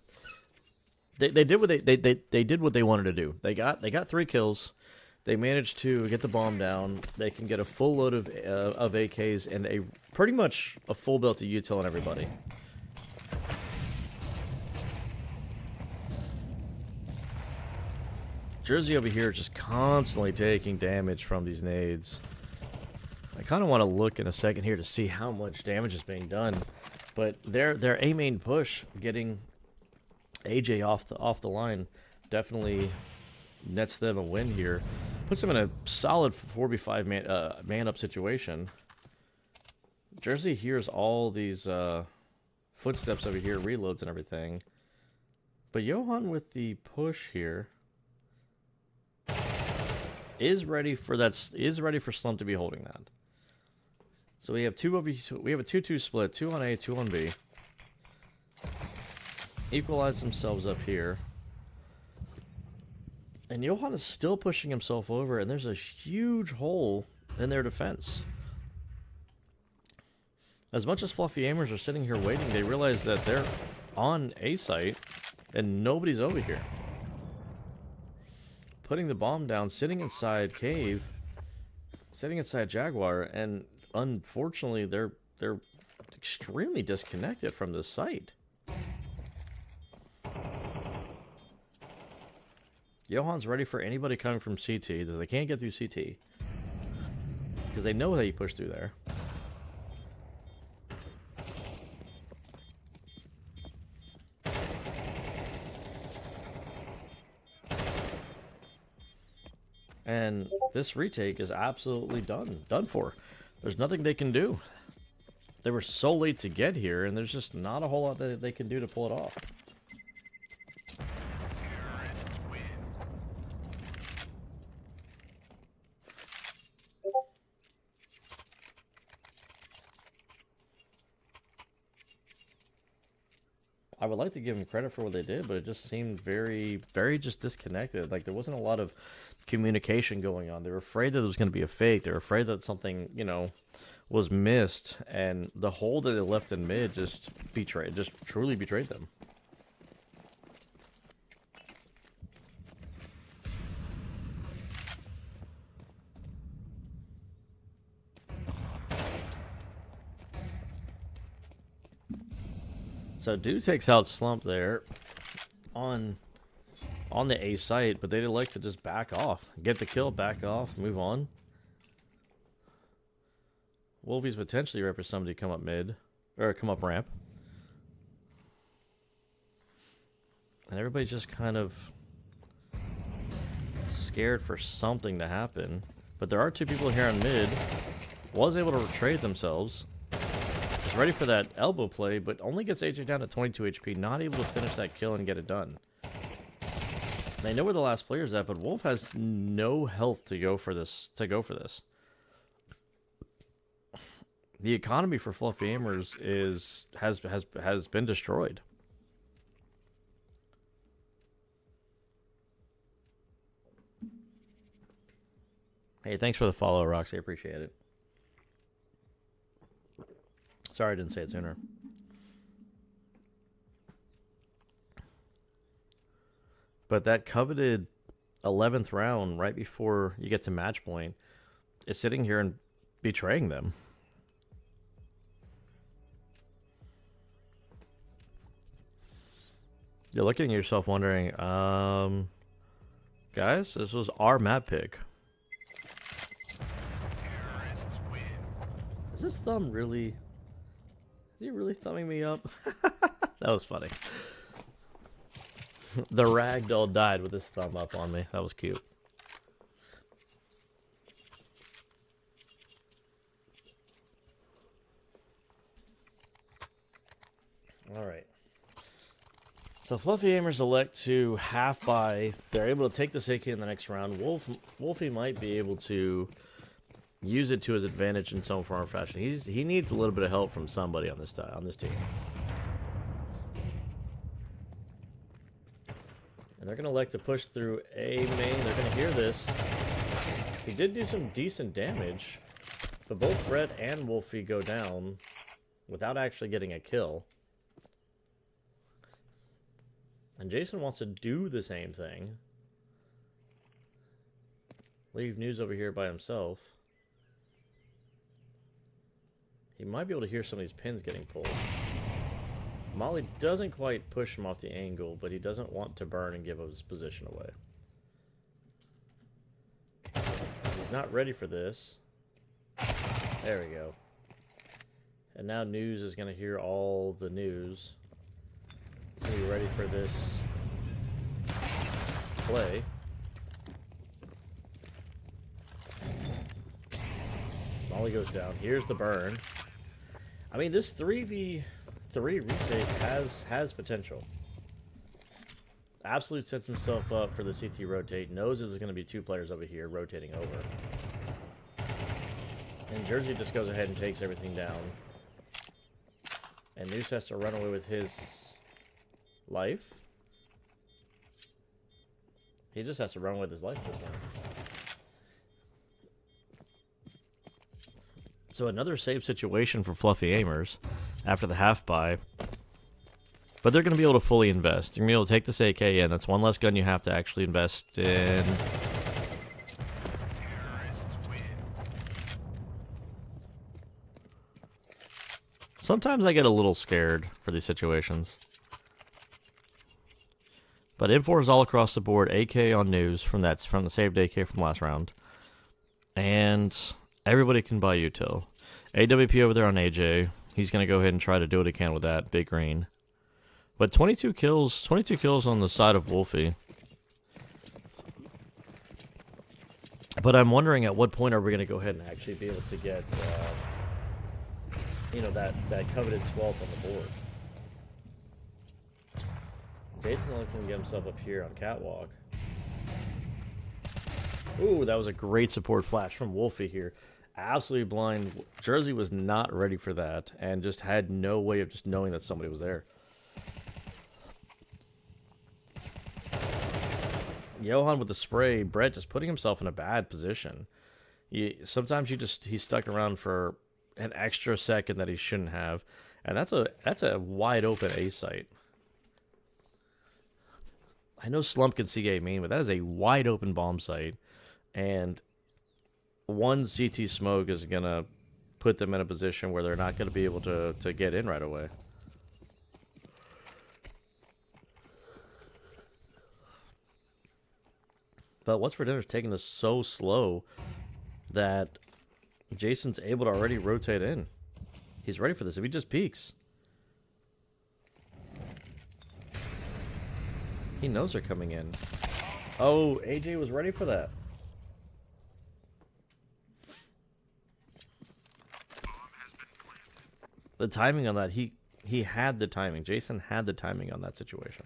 [SPEAKER 2] They did what they did what they wanted to do. They got 3 kills. They managed to get the bomb down. They can get a full load of AKs and pretty much a full belt of util on everybody. Jersey over here is just constantly taking damage from these nades. I kind of want to look in a second here to see how much damage is being done, but their A main push, getting AJ off the line, definitely nets them a win here. Puts them in a solid 4v5 man up situation. Jersey hears all these footsteps over here, reloads and everything. But Johan with the push here is ready for Slump to be holding that. So we have a 2-2 split, 2 on A, 2 on B. Equalize themselves up here. And Johan is still pushing himself over, and there's a huge hole in their defense. As much as Fluffy Aimers are sitting here waiting, they realize that they're on A site, and nobody's over here. Putting the bomb down, sitting inside Cave, sitting inside Jaguar, and unfortunately, they're extremely disconnected from the site. Johan's ready for anybody coming from CT that they can't get through CT because they know that you push through there. And this retake is absolutely done for. There's nothing they can do. They were so late to get here, and there's just not a whole lot that they can do to pull it off. I would like to give them credit for what they did, but it just seemed very, very just disconnected. Like, there wasn't a lot of communication going on. They were afraid that it was going to be a fake. They were afraid that something, was missed. And the hole that they left in mid just truly betrayed them. So Dude takes out Slump there on the A site, but they'd like to just back off. Get the kill, back off, move on. Wolfie's potentially ready for somebody to come up mid. Or come up ramp. And everybody's just kind of scared for something to happen. But there are two people here on mid. Was able to trade themselves. Is ready for that elbow play, but only gets AJ down to 22 HP. Not able to finish that kill and get it done. They know where the last player's at, but Wolf has no health to go for this. The economy for Fluffy Aimers has been destroyed. Hey, thanks for the follow, Roxy. I appreciate it. Sorry I didn't say it sooner. But that coveted 11th round right before you get to match point is sitting here and betraying them. You're looking at yourself wondering, guys, this was our map pick. Is this thumb really... Is he really thumbing me up? That was funny. The ragdoll died with his thumb up on me. That was cute. Alright. So Fluffy Aimers elect to half buy. They're able to take this AK in the next round. Wolfie might be able to use it to his advantage in some form or fashion. He needs a little bit of help from somebody on this team. And they're going to elect to push through A main. They're going to hear this. He did do some decent damage, but both Brett and Wolfie go down without actually getting a kill. And Jason wants to do the same thing. Leave News over here by himself. He might be able to hear some of these pins getting pulled. Molly doesn't quite push him off the angle, but he doesn't want to burn and give his position away. He's not ready for this. There we go. And now News is going to hear all the news. He's going to be ready for this play. Molly goes down. Here's the burn. I mean, this 3v3 retake has potential. Absolute sets himself up for the CT rotate. Knows there's going to be two players over here rotating over. And Jersey just goes ahead and takes everything down. And Noose has to run away with his life. He just has to run with his life this one. So another save situation for Fluffy Aimers after the half buy. But they're going to be able to fully invest. You're going to be able to take this AK in. That's one less gun you have to actually invest in. Sometimes I get a little scared for these situations. But M4 is all across the board. AK on News from the saved AK from last round. And everybody can buy util. AWP over there on AJ. He's going to go ahead and try to do what he can with that. Big green. But 22 kills on the side of Wolfie. But I'm wondering at what point are we going to go ahead and actually be able to get, that coveted 12th on the board. Jason only can get himself up here on Catwalk. Ooh, that was a great support flash from Wolfie here. Absolutely blind. Jersey was not ready for that and just had no way of just knowing that somebody was there. Johan with the spray. Brett just putting himself in a bad position. Sometimes he's stuck around for an extra second that he shouldn't have, and that's a wide open A site. I know Slump can see A main, but that is a wide open bomb site, and one CT smoke is gonna put them in a position where they're not gonna be able to get in right away. But What's for Dinner is taking this so slow that Jason's able to already rotate in. He's ready for this. If he just peeks. He knows they're coming in. Oh, AJ was ready for that. The timing on that, he had the timing. Jason had the timing on that situation.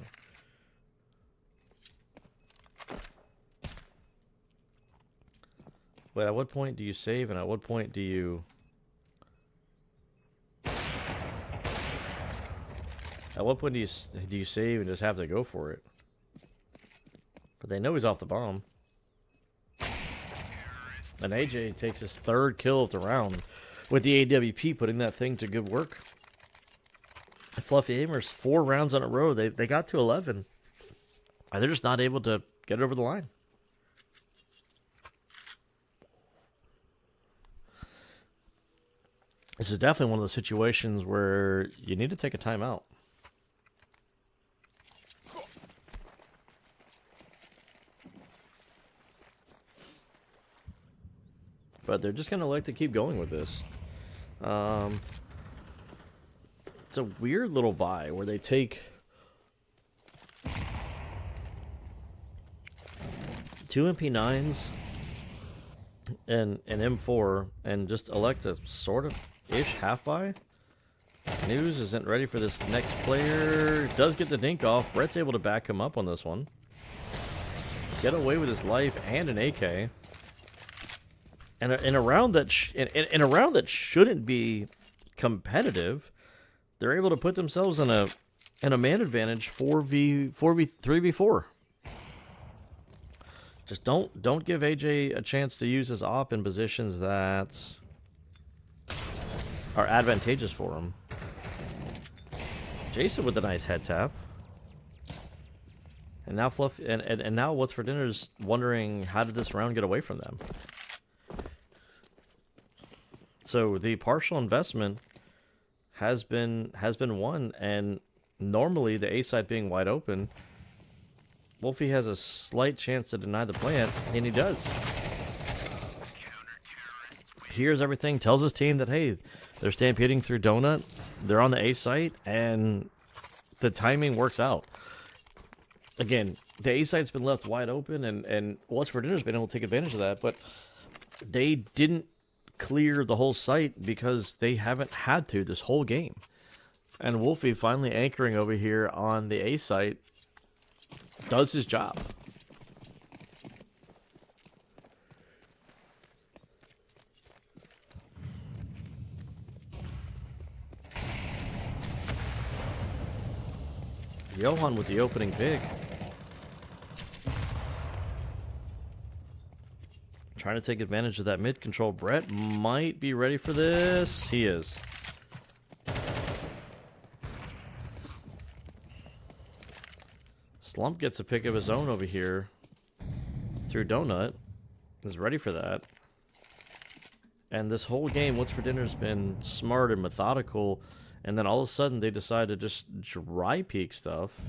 [SPEAKER 2] But at what point do you save, and at what point do you... At what point do you save and just have to go for it? But they know he's off the bomb. And AJ takes his 3rd kill of the round with the AWP, putting that thing to good work. The Fluffy Aimers, 4 rounds in a row, they got to 11. And they're just not able to get it over the line. This is definitely one of those situations where you need to take a timeout. But they're just going to like to keep going with this. It's a weird little buy where they take 2 MP9s and an M4 and just elect a sort of ish half buy. News isn't ready for this next player. Does get the dink off. Brett's able to back him up on this one. Get away with his life and an AK. And in a round that in a round that shouldn't be competitive, they're able to put themselves in a man advantage 3v4. Just don't give AJ a chance to use his op in positions that are advantageous for him. Jason with a nice head tap. And now and now What's for Dinner's wondering, how did this round get away from them? So the partial investment has been won, and normally the A side being wide open, Wolfie has a slight chance to deny the plant, and he does. Hears everything, tells his team that, hey, they're stampeding through Donut, they're on the A site, and the timing works out. Again, the A site's been left wide open, and What's for Dinner's been able to take advantage of that, but they didn't clear the whole site because they haven't had to this whole game. And Wolfie finally anchoring over here on the A site does his job. Johan with the opening pick. Trying to take advantage of that mid control. Brett might be ready for this. He is. Slump gets a pick of his own over here through Donut. Is ready for that. And this whole game, What's for Dinner's been smart and methodical. And then all of a sudden they decide to just dry peek stuff.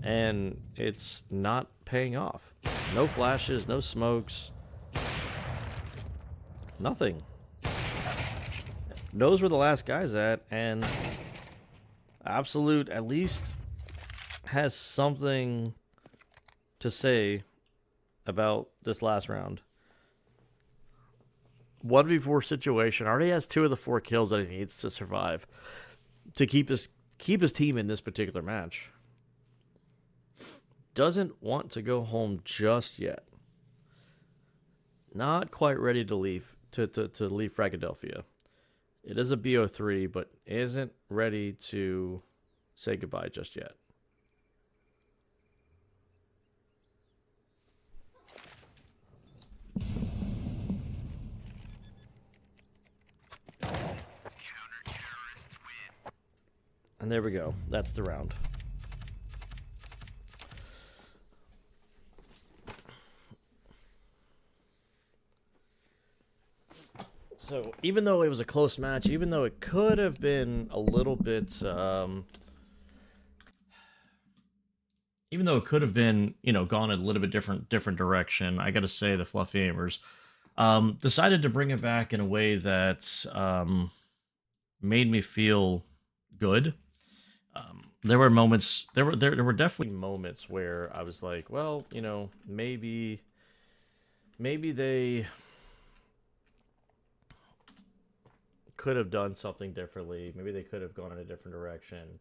[SPEAKER 2] And it's not paying off. No flashes, no smokes. Nothing. Knows where the last guy's at, and Absolute at least has something to say about this last round. 1v4 situation. Already has 2 of the 4 kills that he needs to survive to keep his team in this particular match. Doesn't want to go home just yet. Not quite ready to leave to leave Fragadelphia. It is a BO3, but isn't ready to say goodbye just yet. And there we go. That's the round. So, even though it was a close match, even though it could have been a little bit,
[SPEAKER 1] even though it could have been, gone a little bit different direction, I got to say the Fluffy Aimers Decided to bring it back in a way that made me feel good. There were moments. There were definitely moments where I was like, well, maybe they could have done something differently. Maybe they could have gone in a different direction.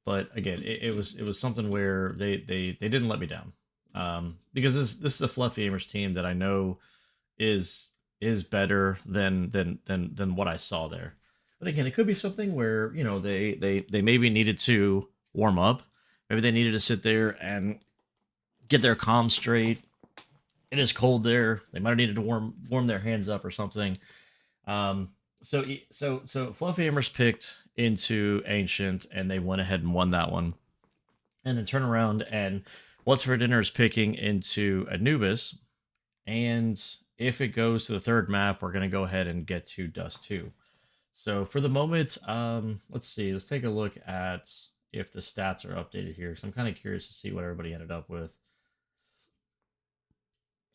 [SPEAKER 1] But again, it was something where they didn't let me down. Because this is a Fluffy Amers team that I know is is better than what I saw there. But again, it could be something where they maybe needed to warm up. Maybe they needed to sit there and get their comms straight. It is cold there. They might have needed to warm their hands up or something. So Fluffy Amers picked into Ancient, and they went ahead and won that one. And then turn around and What's for Dinner is picking into Anubis, and if it goes to the third map, we're gonna go ahead and get to Dust 2. So for the moment, let's see. Let's take a look at if the stats are updated here. So I'm kind of curious to see what everybody ended up with.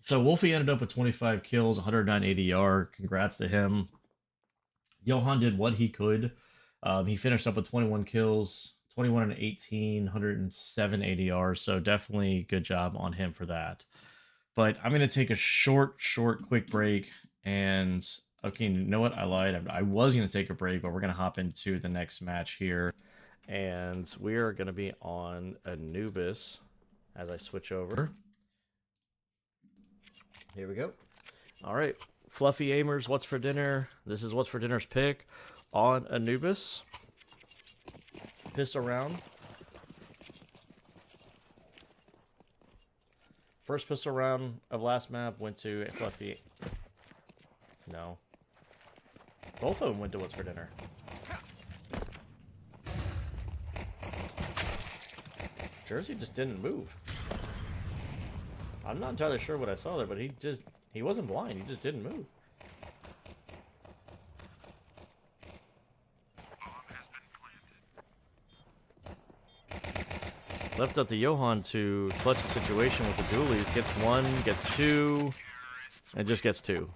[SPEAKER 1] So Wolfie ended up with 25 kills, 109 ADR. Congrats to him. Johan did what he could. He finished up with 21 kills, 21 and 18, 107 ADR. So definitely good job on him for that. But I'm going to take a short, quick break. And okay, you know what? I lied. I was going to take a break, but we're going to hop into the next match here. And we are going to be on Anubis as I switch over. Here we go. All right. Fluffy Amers, What's for Dinner? This is What's for Dinner's pick on Anubis. Pistol round. First pistol round of last map went to Fluffy. No. Both of them went to What's for Dinner. Jersey just didn't move. I'm not entirely sure what I saw there, but he wasn't blind. He just didn't move. Left up to Johan to clutch the situation with the dualies. Gets one, gets two, and just gets two.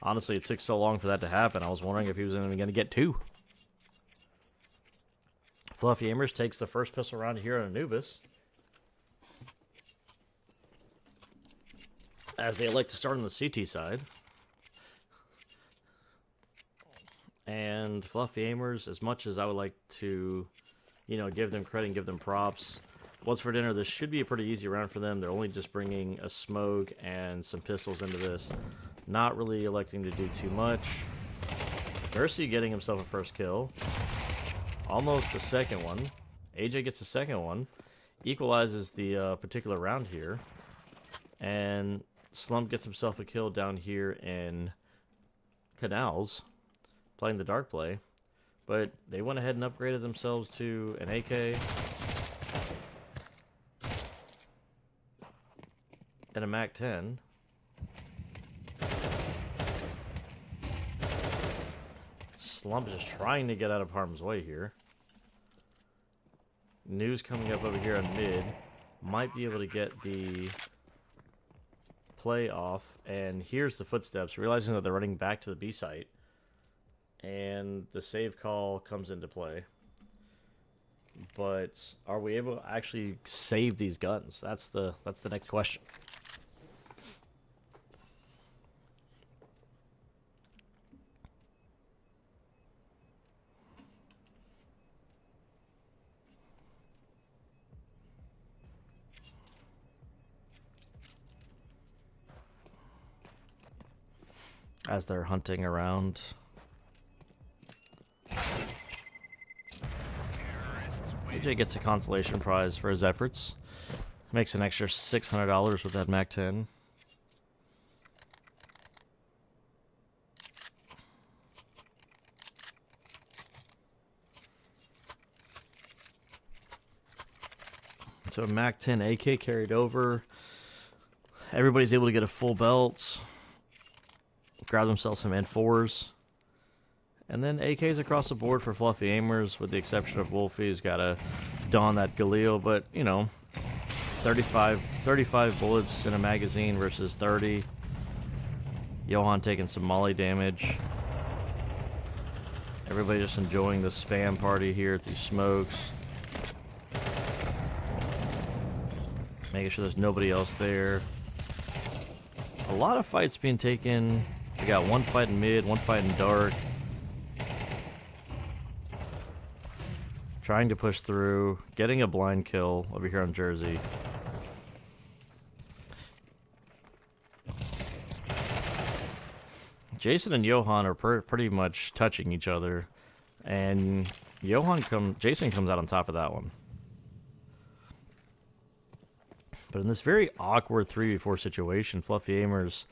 [SPEAKER 1] Honestly, it took so long for that to happen. I was wondering if he was even going to get two. Fluffy Amers takes the first pistol round here on Anubis, as they like to start on the CT side. And Fluffy Amers, as much as I would like to, give them credit and give them props, What's for Dinner, this should be a pretty easy round for them. They're only just bringing a smoke and some pistols into this. Not really electing to do too much. Mercy getting himself a first kill. Almost a second one. AJ gets a second one. Equalizes the particular round here. And Slump gets himself a kill down here in Canals, playing the dark play. But they went ahead and upgraded themselves to an AK and a MAC-10. Slump is just trying to get out of harm's way here. News coming up over here on mid. Might be able to get the play off. And here's the footsteps, realizing that they're running back to the B site. And the save call comes into play. But are we able to actually save these guns? That's the next question. As they're hunting around. AJ gets a consolation prize for his efforts. Makes an extra $600 with that MAC-10. So a MAC-10 AK carried over. Everybody's able to get a full belt. Grab themselves some N4s. And then AKs across the board for Fluffy Amers, with the exception of Wolfie, who's got to don that Galil. But, 35 bullets in a magazine versus 30.
[SPEAKER 2] Johan taking some molly damage. Everybody just enjoying the spam party here through smokes. Making sure there's nobody else there. A lot of fights being taken. We got one fight in mid, one fight in dark. Trying to push through. Getting a blind kill over here on Jersey. Jason and Johan are pretty much touching each other. And Jason comes out on top of that one. But in this very awkward 3v4 situation, Fluffy Aimers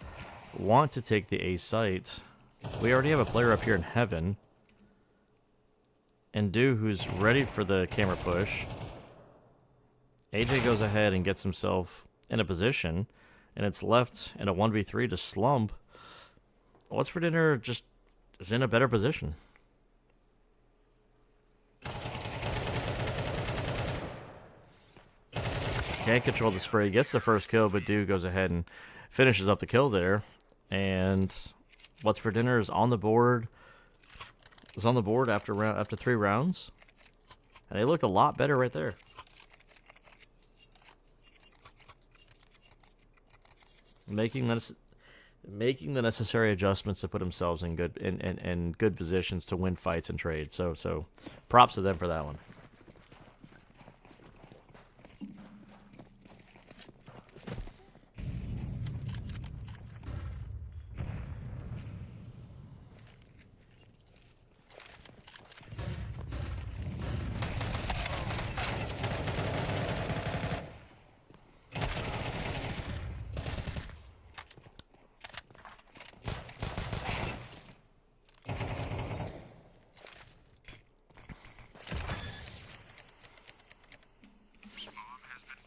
[SPEAKER 2] want to take the A site. We already have a player up here in heaven. And Do, who's ready for the camera push. AJ goes ahead and gets himself in a position. And it's left in a 1v3 to slump. What's for Dinner just is in a better position. Can't control the spray. Gets the first kill, but Do goes ahead and finishes up the kill there. And What's for Dinner is on the board. Was on the board after 3 rounds. And they looked a lot better right there. Making the necessary adjustments to put themselves in good positions to win fights and trades. So props to them for that one.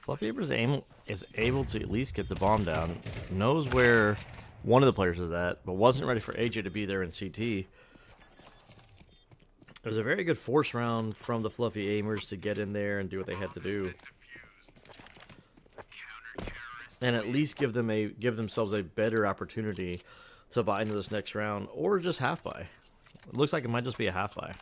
[SPEAKER 2] Fluffy Aimers is able to at least get the bomb down. Knows where one of the players is at, but wasn't ready for AJ to be there in CT. It was a very good force round from the Fluffy Aimers to get in there and do what they had to do. And at least give themselves a better opportunity to buy into this next round, or just half buy. It looks like it might just be a half buy.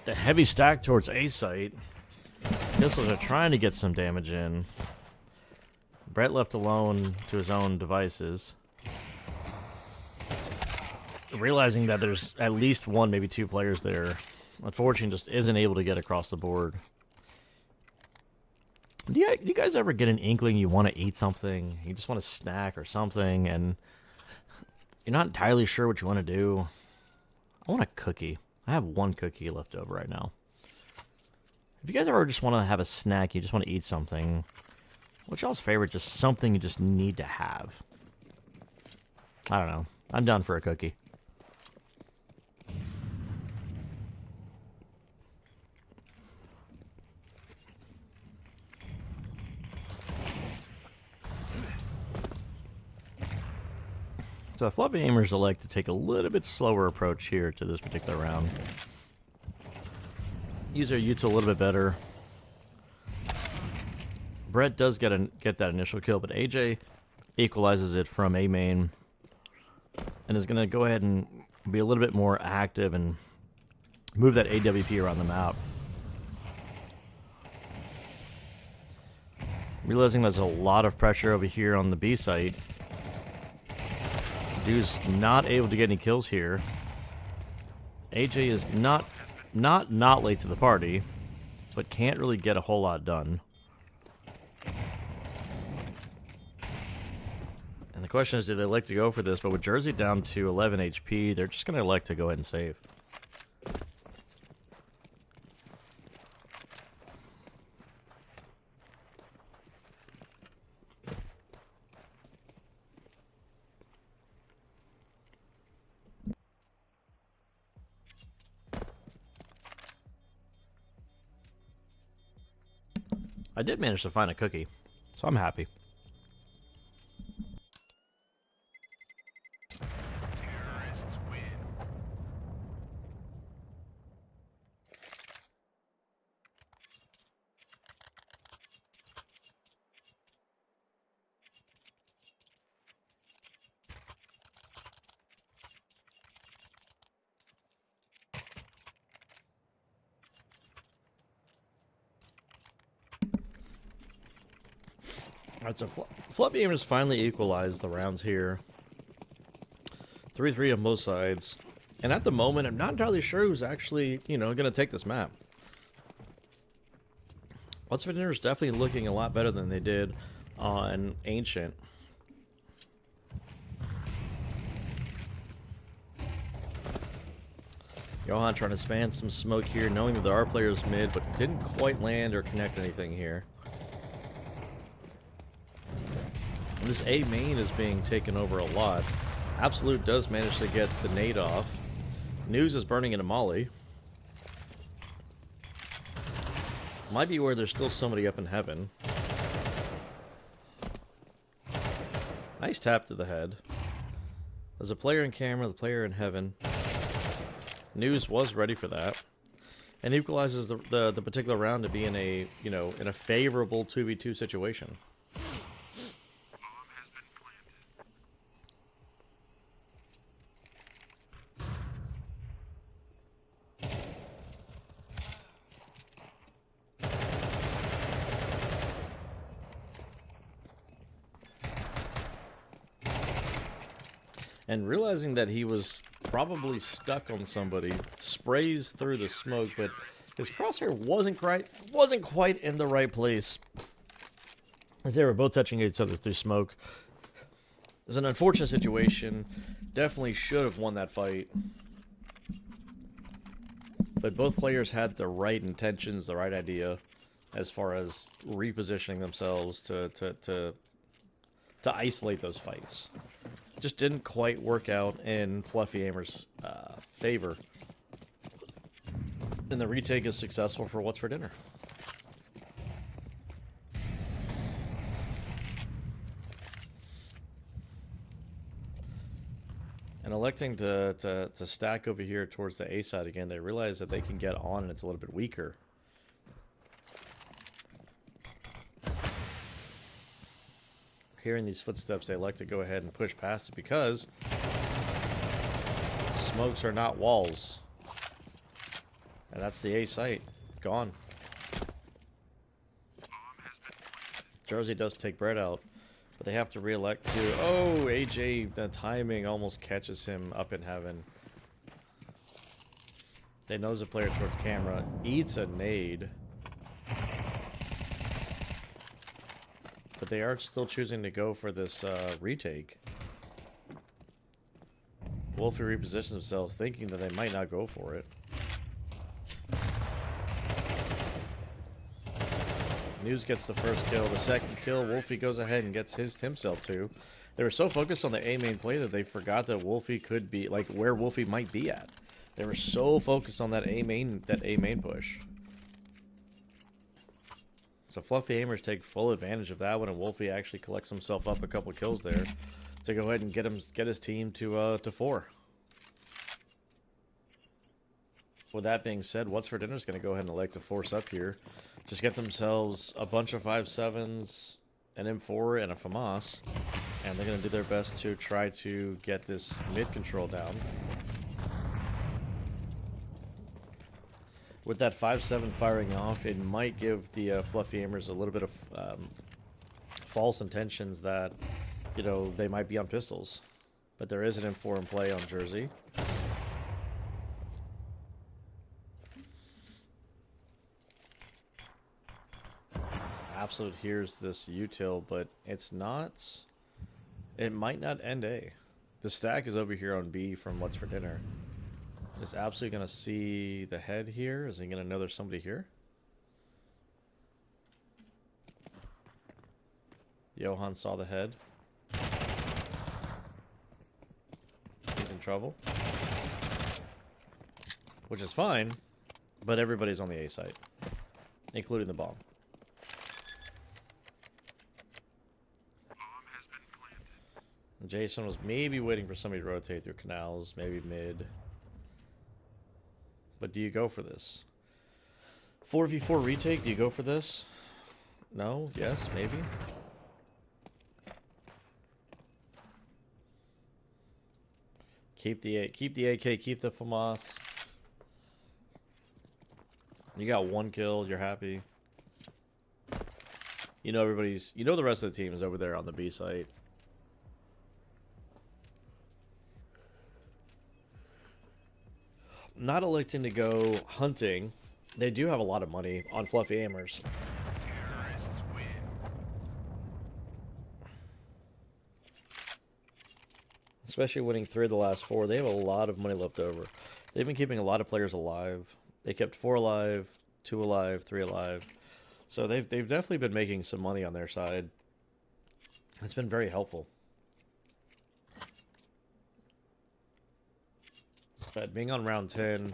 [SPEAKER 2] The heavy stack towards A site. Pistols are trying to get some damage in. Brett left alone to his own devices. Realizing that there's at least one, maybe 2 players there. Unfortunately, just isn't able to get across the board. Do you guys ever get an inkling you want to eat something? You just want a snack or something, and you're not entirely sure what you want to do? I want a cookie. I have 1 cookie left over right now. If you guys ever just want to have a snack, you just want to eat something, what's y'all's favorite, just something you just need to have? I don't know. I'm down for a cookie. So Fluffy Aimers elect to take a little bit slower approach here to this particular round. Use their Utah a little bit better. Brett does get that initial kill, but AJ equalizes it from A main and is going to go ahead and be a little bit more active and move that AWP around the map. Realizing there's a lot of pressure over here on the B site. Dude's not able to get any kills here. AJ is not late to the party, but can't really get a whole lot done. And the question is, do they like to go for this? But with Jersey down to 11 HP, they're just going to elect to go ahead and save. I did manage to find a cookie, so I'm happy.
[SPEAKER 3] Terrorists win.
[SPEAKER 2] Alright, so Fluffy Gamers finally equalized the rounds here. 3-3 on both sides. And at the moment, I'm not entirely sure who's actually, you know, going to take this map. What's for Dinner is definitely looking a lot better than they did on Ancient. Johan trying to spam some smoke here, knowing that there are players mid, but didn't quite land or connect anything here. And this A main is being taken over a lot. Absolute does manage to get the nade off. News is burning into Molly. Might be where there's still somebody up in heaven. Nice tap to the head. There's a player in camera, the player in heaven. News was ready for that. And equalizes the particular round to be in a, you know, in a favorable 2v2 situation. And realizing that he was probably stuck on somebody, sprays through the smoke, but his crosshair wasn't quite in the right place, as they were both touching each other through smoke. It was an unfortunate situation. Definitely should have won that fight. But both players had the right intentions, the right idea, as far as repositioning themselves to isolate those fights. Just didn't quite work out in Fluffy Aimer's favor. And the retake is successful for What's for Dinner. And electing to stack over here towards the A side again, they realize that they can get on and it's a little bit weaker. Hearing these footsteps, they like to go ahead and push past it because smokes are not walls. And that's the A site. Gone. Jersey does take Brett out, but they have to re-elect to... Oh, AJ, the timing almost catches him up in heaven. They nose a player towards camera. Eats a nade. But they are still choosing to go for this retake. Wolfie repositions himself, thinking that they might not go for it. News gets the first kill. The second kill, Wolfie goes ahead and gets himself too. They were so focused on the A main play that they forgot that Wolfie could be, like, where Wolfie might be at. They were so focused on that A main push. So Fluffy Aimers take full advantage of that one, and Wolfie actually collects himself up a couple kills there to go ahead and get his team to 4. With that being said, What's for Dinner is going to go ahead and elect to force up here. Just get themselves a bunch of 5.7s, an M4, and a FAMAS, and they're going to do their best to try to get this mid control down. With that 5.7 firing off, it might give the Fluffy Aimers a little bit of false intentions that, you know, they might be on pistols. But there is an M4 in play on Jersey. Absolute hears this util, but it's not... It might not end A. The stack is over here on B from What's for Dinner. Is absolutely going to see the head here? Is he going to know there's somebody here? Johan saw the head. He's in trouble. Which is fine, but everybody's on the A site, including the bomb. Jason was maybe waiting for somebody to rotate through canals, maybe mid. But do you go for this? 4v4 retake, do you go for this? No? Yes? Maybe? Keep the AK, keep the FAMAS. You got 1 kill, you're happy. You know the rest of the team is over there on the B site. Not electing to go hunting. They do have a lot of money on fluffy aimers.
[SPEAKER 3] Terrorists win.
[SPEAKER 2] Especially winning 3 of the last 4. They have a lot of money left over. They've been keeping a lot of players alive. They kept 4 alive, 2 alive, 3 alive. So they've definitely been making some money on their side. It's been very helpful. But being on round 10,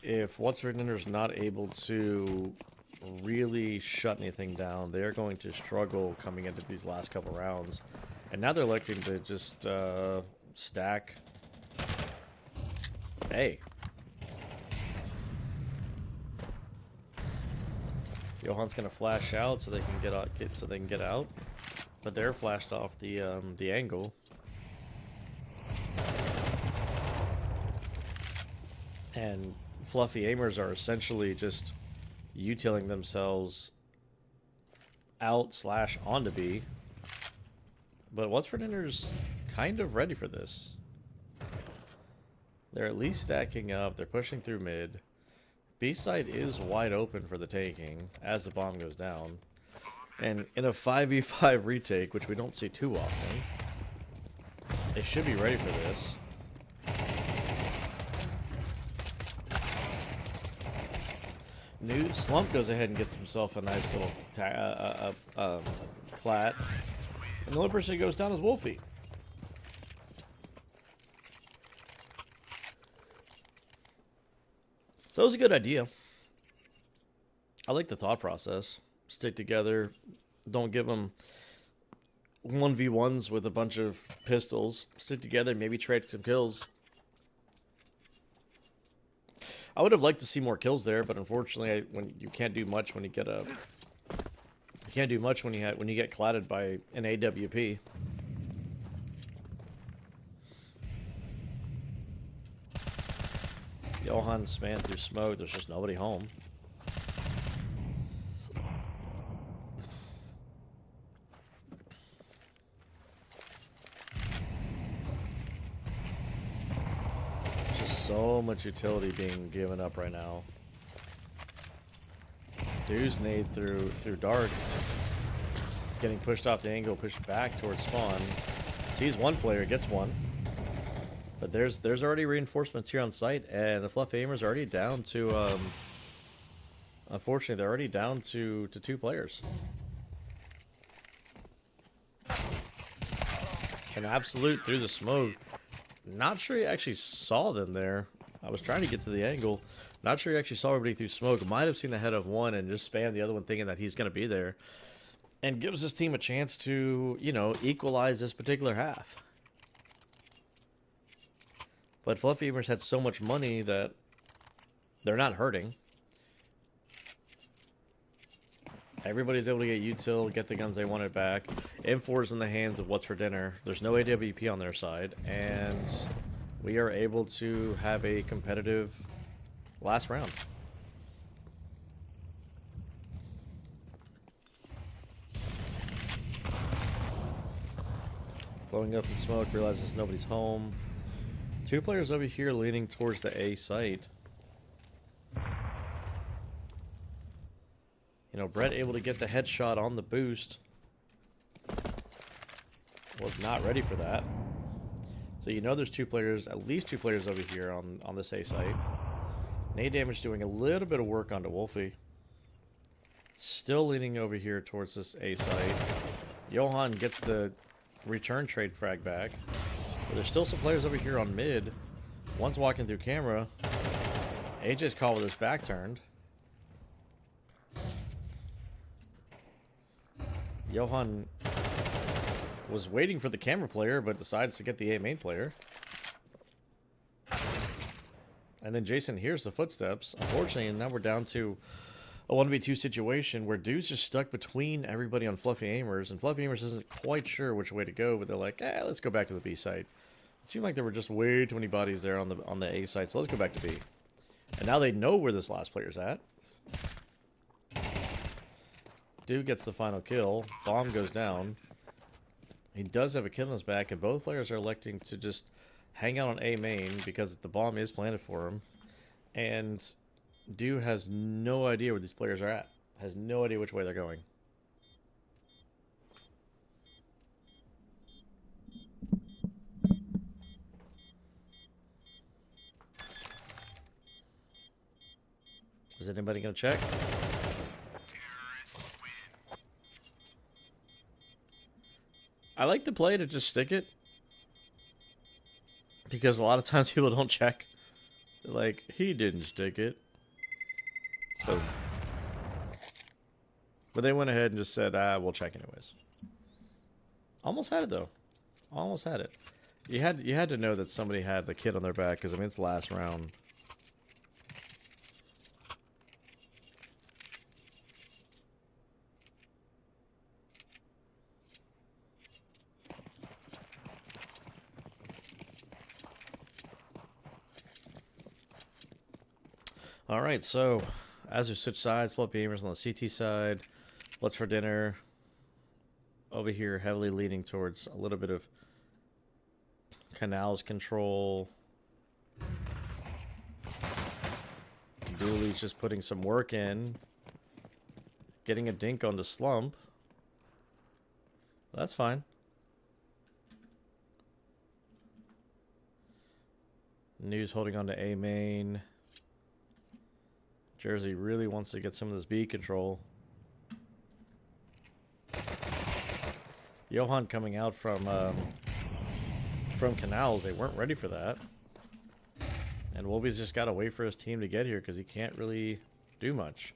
[SPEAKER 2] if What's for Dinner's not able to really shut anything down, they're going to struggle coming into these last couple rounds. And now they're electing to just stack. Hey. Johan's gonna flash out so they can get out, but they're flashed off the angle. And fluffy aimers are essentially just utilling themselves out / onto B. But What's for Dinner's kind of ready for this. They're at least stacking up. They're pushing through mid. B side is wide open for the taking as the bomb goes down. And in a 5v5 retake, which we don't see too often, they should be ready for this. New Slump goes ahead and gets himself a nice little flat. And the only person who goes down is Wolfie. So it was a good idea. I like the thought process. Stick together. Don't give them 1v1s with a bunch of pistols. Stick together, maybe trade some kills. I would have liked to see more kills there, but unfortunately, when you can't do much when you get a, you can't do much when you get clatted by an AWP. Johan span through smoke. There's just nobody home. So much utility being given up right now. Dude's nade through dark. Getting pushed off the angle, pushed back towards spawn. Sees one player, gets one. But there's already reinforcements here on site, and the fluff aimers are already down to unfortunately they're already down to 2 players. An absolute through the smoke. Not sure he actually saw them there. I was trying to get to the angle. Not sure he actually saw everybody through smoke. Might have seen the head of one and just spammed the other one thinking that he's going to be there. And gives this team a chance to, you know, equalize this particular half. But Fluffy Aimers had so much money that they're not hurting. Everybody's able to get util, get the guns they wanted back. M4's in the hands of What's for Dinner. There's no AWP on their side, and we are able to have a competitive last round. Blowing up in smoke, realizes nobody's home. 2 players over here leaning towards the A site. You know, Brett able to get the headshot on the boost. Was not ready for that. So you know there's 2 players, at least 2 players over here on this A site. Nade damage doing a little bit of work onto Wolfie. Still leaning over here towards this A site. Johan gets the return trade frag back. But there's still some players over here on mid. One's walking through camera. AJ's caught with his back turned. Johan was waiting for the camera player, but decides to get the A main player. And then Jason hears the footsteps. Unfortunately, now we're down to a 1v2 situation where dude's just stuck between everybody on Fluffy Aimers, and Fluffy Aimers isn't quite sure which way to go, but they're like, let's go back to the B site. It seemed like there were just way too many bodies there on the A site, so let's go back to B. And now they know where this last player's at. Dude gets the final kill. Bomb goes down. He does have a kill in his back, and both players are electing to just hang out on A main because the bomb is planted for him. And Dude has no idea where these players are at. Has no idea which way they're going. Is anybody going to check? I like the play to just stick it. Because a lot of times people don't check. They're like, he didn't stick it. So, but they went ahead and just said, we'll check anyways. Almost had it though. Almost had it. You had to know that somebody had the kid on their back, because I mean it's the last round. All right, so as we switch sides, Flippy Aimers on the CT side. What's for dinner? Over here, heavily leaning towards a little bit of Canals control. Dooley's just putting some work in. Getting a dink on the slump. That's fine. News holding on to A main. Jersey really wants to get some of this B control. Johan coming out from Canals. They weren't ready for that. And Wolby's just got to wait for his team to get here because he can't really do much.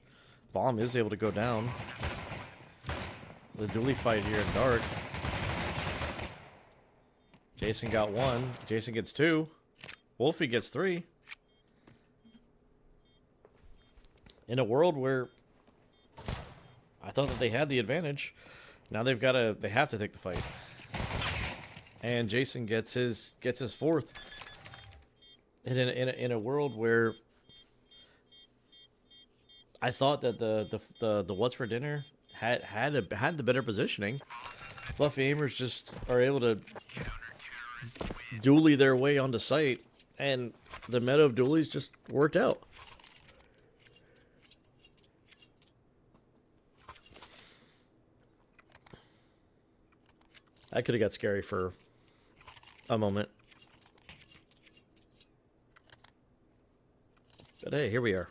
[SPEAKER 2] Bomb is able to go down. The dually fight here in dark. Jason got one. Jason gets two. Wolfie gets three. In a world where I thought that they had the advantage, now they have to take the fight. And Jason gets his fourth. And in a world where I thought that the what's for dinner had the better positioning, Fluffy Aimers just are able to dually their way onto site, and the meta of dualies just worked out. That could have got scary for a moment. But hey, here we are.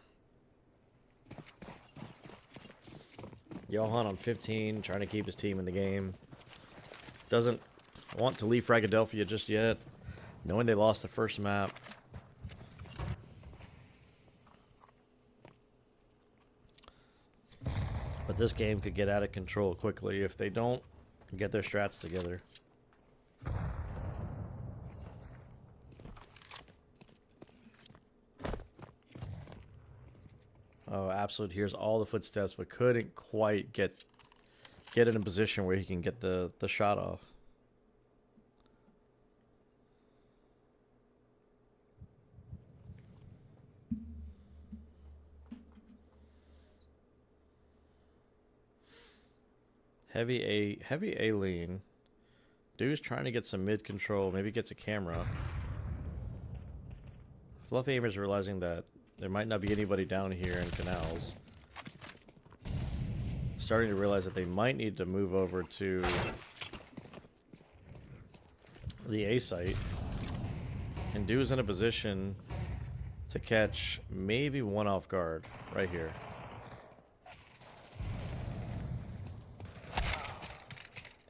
[SPEAKER 2] Johan on 15, trying to keep his team in the game. Doesn't want to leave Fragadelphia just yet, knowing they lost the first map. But this game could get out of control quickly if they don't get their strats together. Oh, Absolute hears all the footsteps, but couldn't quite get in a position where he can get the shot off. Heavy A lean. Dude's trying to get some mid control. Maybe gets a camera. Fluffy Aimers realizing that there might not be anybody down here in Canals. Starting to realize that they might need to move over to the A site. And Dude's in a position to catch maybe one off guard right here.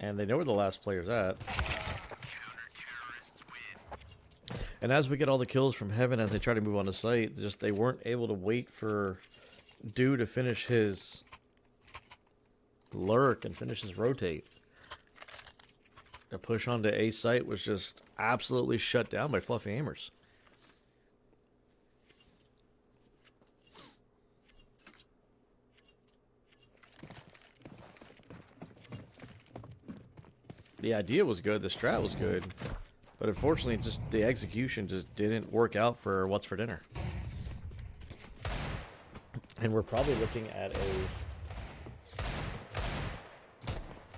[SPEAKER 2] And they know where the last player's at. And as we get all the kills from Heaven as they try to move on to site, just they weren't able to wait for Dude to finish his lurk and finish his rotate. The push onto A site was just absolutely shut down by Fluffy Aimers. The idea was good, the strat was good, but unfortunately, just the execution just didn't work out for What's for Dinner. And we're probably looking at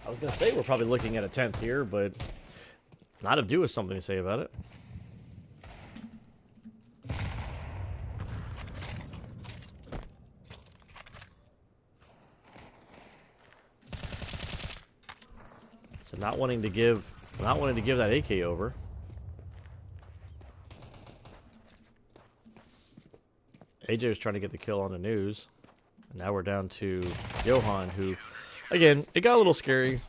[SPEAKER 2] I was going to say we're probably looking at a 10th here, but not if Dew has something to say about it. So not wanting to give that AK over. AJ was trying to get the kill on the news. And now we're down to Johan, who, again, it got a little scary.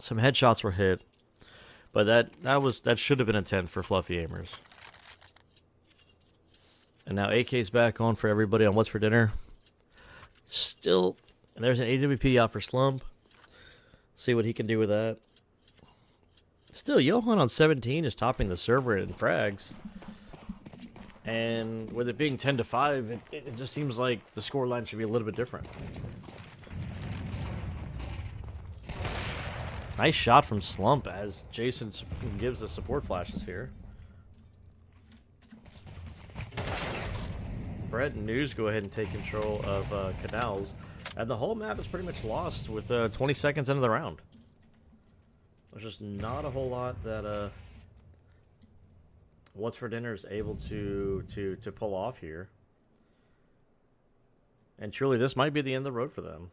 [SPEAKER 2] Some headshots were hit, but that should have been a 10 for Fluffy Aimers. And now AK's back on for everybody on What's for Dinner. Still, and there's an AWP out for Slump. See what he can do with that. Still, Johan on 17 is topping the server in frags. And with it being 10-5, it just seems like the scoreline should be a little bit different. Nice shot from Slump as Jason gives the support flashes here. Brett and News go ahead and take control of Canals. And the whole map is pretty much lost with 20 seconds into the round. There's just not a whole lot that What's for Dinner is able to pull off here. And truly, this might be the end of the road for them.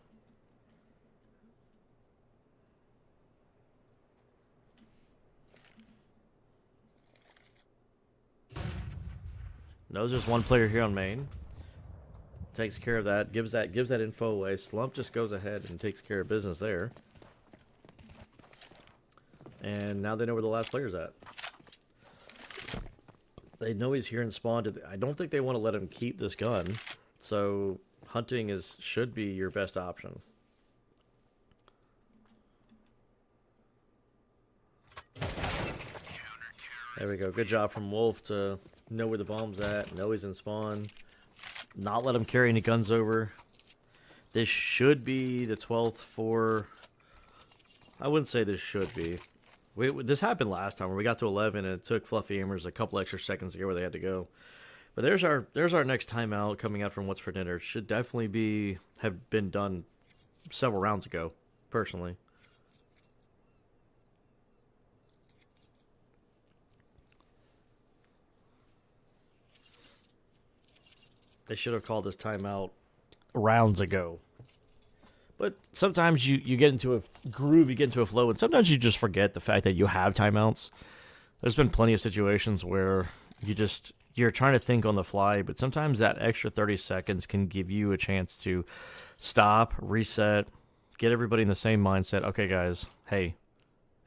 [SPEAKER 2] Knows there's one player here on main. Takes care of that, gives that info away. Slump just goes ahead and takes care of business there. And now they know where the last player's at. They know he's here and spawned. I don't think they want to let him keep this gun. So hunting should be your best option. There we go. Good job from Wolf to know where the bomb's at. Know he's in spawn. Not let him carry any guns over. This should be the 12th for... I wouldn't say this should be. This happened last time where we got to 11 and it took Fluffy Aimers a couple extra seconds to get where they had to go. But there's our next timeout coming out from What's for Dinner. Should definitely have been done several rounds ago, personally. They should have called this timeout rounds ago. But sometimes you get into a groove, you get into a flow, and sometimes you just forget the fact that you have timeouts. There's been plenty of situations where you're trying to think on the fly, but sometimes that extra 30 seconds can give you a chance to stop, reset, get everybody in the same mindset. Okay, guys, hey,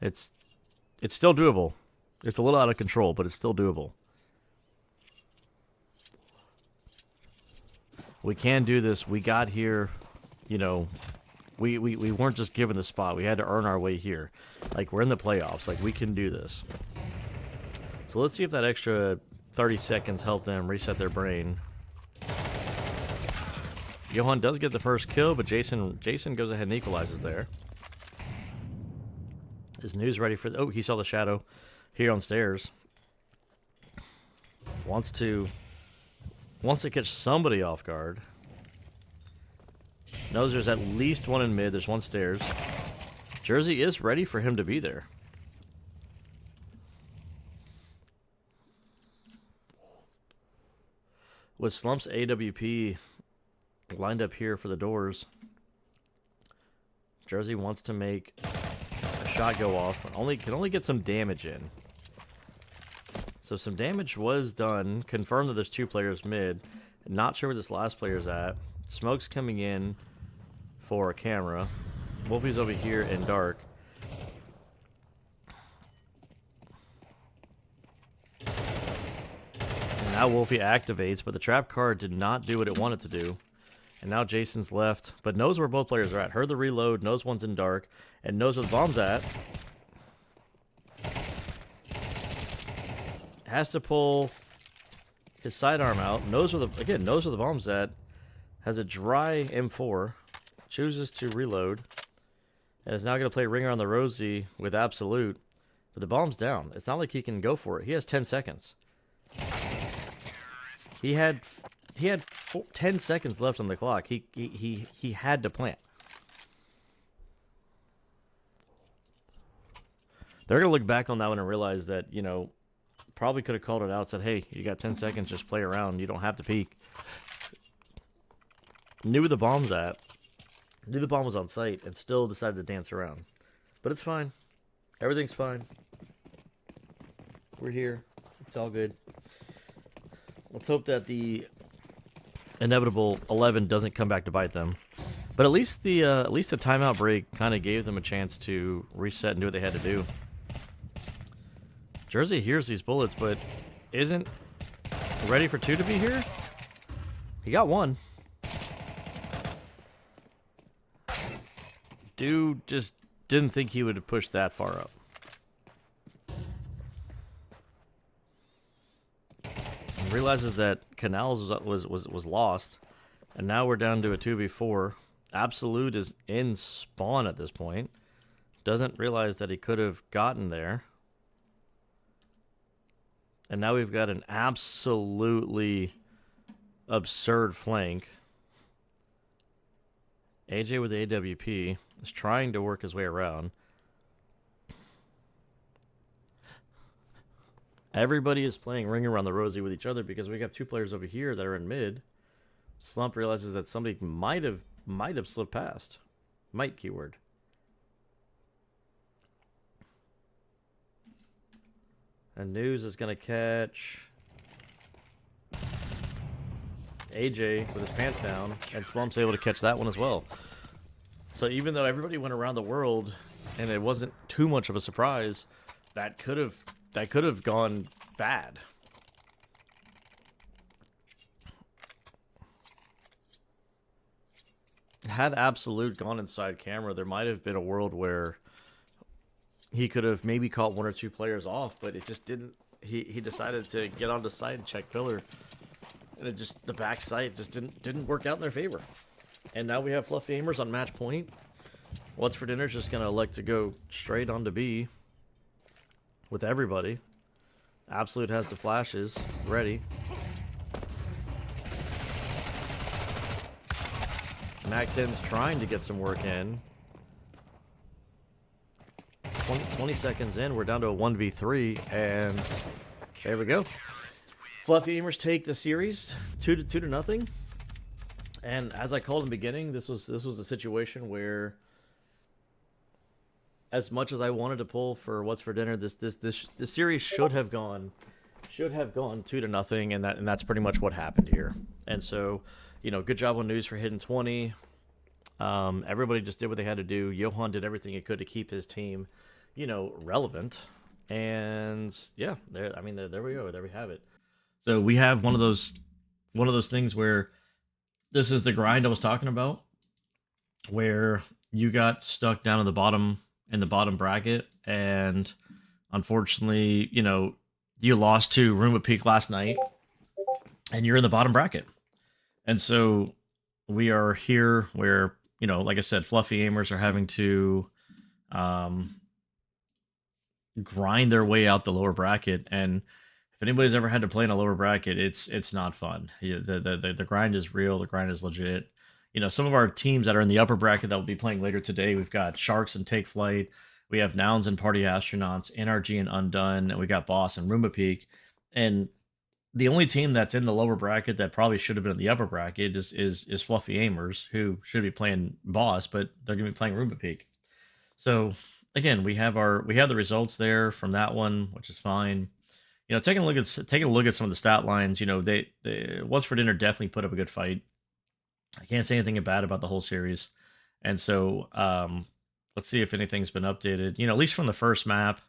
[SPEAKER 2] it's still doable. It's a little out of control, but it's still doable. We can do this. We got here, you know, we weren't just given the spot. We had to earn our way here. Like, we're in the playoffs. Like, we can do this. So let's see if that extra 30 seconds helped them reset their brain. Johan does get the first kill, but Jason goes ahead and equalizes there. Is News ready for... Oh, he saw the shadow here on stairs. Wants to catch somebody off guard. Knows there's at least one in mid. There's one stairs. Jersey is ready for him to be there. With Slump's AWP lined up here for the doors, Jersey wants to make a shot go off. Can only get some damage in. So some damage was done. Confirmed that there's two players mid. Not sure where this last player's at. Smoke's coming in for a camera. Wolfie's over here in dark. And now Wolfie activates, but the trap card did not do what it wanted to do. And now Jason's left, but knows where both players are at. Heard the reload, knows one's in dark, and knows where the bomb's at. Has to pull his sidearm out. Knows where the bomb's at. Has a dry M4. Chooses to reload. And is now going to play Ringer on the Rosie with Absolute. But the bomb's down. It's not like he can go for it. He has 10 seconds. He had 10 seconds left on the clock. He had to plant. They're going to look back on that one and realize that, you know, probably could have called it out, said, hey, you got 10 seconds, just play around. You don't have to peek. Knew where the bomb's at. Knew the bomb was on site and still decided to dance around. But it's fine. Everything's fine. We're here. It's all good. Let's hope that the inevitable 11 doesn't come back to bite them. But at least the timeout break kind of gave them a chance to reset and do what they had to do. Jersey hears these bullets, but isn't ready for 2 to be here. He got 1. Dude just didn't think he would have pushed that far up. And realizes that Canals was lost, and now we're down to a 2v4. Absolute is in spawn at this point. Doesn't realize that he could have gotten there. And now we've got an absolutely absurd flank. AJ with the AWP is trying to work his way around. Everybody is playing Ring Around the Rosie with each other because we got 2 players over here that are in mid. Slump realizes that somebody might have slipped past. Might keyword. And News is going to catch AJ with his pants down, and Slump's able to catch that one as well. So even though everybody went around the world and it wasn't too much of a surprise, that could have gone bad. Had Absolute gone inside camera, there might have been a world where he could have maybe caught 1 or 2 players off, but it just didn't. He decided to get onto side and check pillar, and it just, the back sight just didn't work out in their favor. And now we have Fluffy Aimers on match point. What's for Dinner's just gonna elect to go straight on to B with everybody. Absolute has the flashes ready. Mac 10's trying to get some work in. 20 seconds in, we're down to a 1v3, and there we go. Fluffy Aimers take the series 2-0. And as I called in the beginning, this was a situation where, as much as I wanted to pull for What's for Dinner, this series should have gone 2-0, and that's pretty much what happened here. And so, you know, good job on News for hitting 20. Everybody just did what they had to do. Johan did everything he could to keep his team, you know, relevant. And yeah, there we go. There we have it.
[SPEAKER 1] So we have one of those things where this is the grind I was talking about, where you got stuck down in the bottom bracket, and unfortunately, you know, you lost to Roomba Peak last night, and you're in the bottom bracket. And so we are here where, you know, like I said, Fluffy Aimers are having to grind their way out the lower bracket. And if anybody's ever had to play in a lower bracket, it's not fun. The grind is real. The grind is legit. You know, some of our teams that are in the upper bracket that will be playing later today, we've got Sharks and Take Flight. We have Nouns and Party Astronauts, NRG and Undone, and we got Boss and Roomba Peak. And the only team that's in the lower bracket that probably should have been in the upper bracket is Fluffy Aimers, who should be playing Boss, but they're going to be playing Roomba Peak. So again, we have the results there from that one, which is fine. You know, taking a look at some of the stat lines, you know, they What's for Dinner definitely put up a good fight. I can't say anything bad about the whole series. And so let's see if anything's been updated. You know, at least from the first map,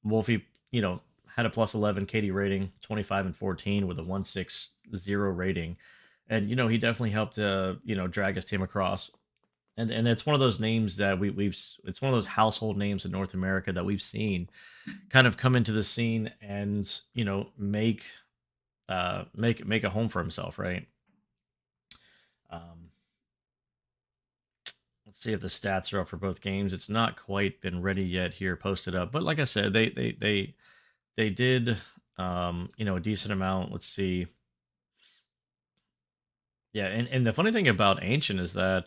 [SPEAKER 1] Wolfie, you know, had a +11 KD rating, 25 and 14 with a 160 rating. and he definitely helped drag his team across. And it's one of those names that it's one of those household names in North America that we've seen kind of come into the scene and make a home for himself, right? Um, let's see if the stats are up for both games. It's not quite been ready yet here, posted up, but like I said, they did a decent amount. Let's see. Yeah, and the funny thing about Ancient is that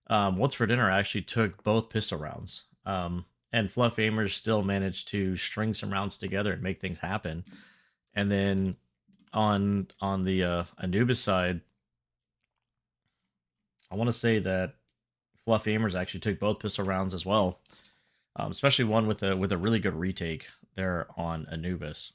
[SPEAKER 1] What's for Dinner actually took both pistol rounds. And Fluff Amers still managed to string some rounds together and make things happen. And then on the Anubis side, I want to say that Fluff Amers actually took both pistol rounds as well, especially one with a really good retake there on Anubis.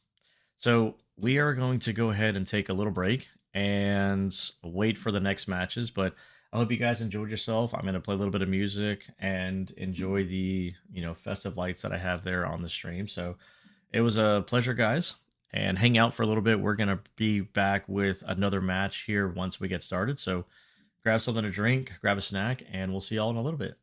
[SPEAKER 1] So we are going to go ahead and take a little break and wait for the next matches. But I hope you guys enjoyed yourself. I'm going to play a little bit of music and enjoy the festive lights that I have there on the stream. So it was a pleasure, guys, and hang out for a little bit. We're going to be back with another match here once we get started. So grab something to drink, grab a snack, and we'll see y'all in a little bit.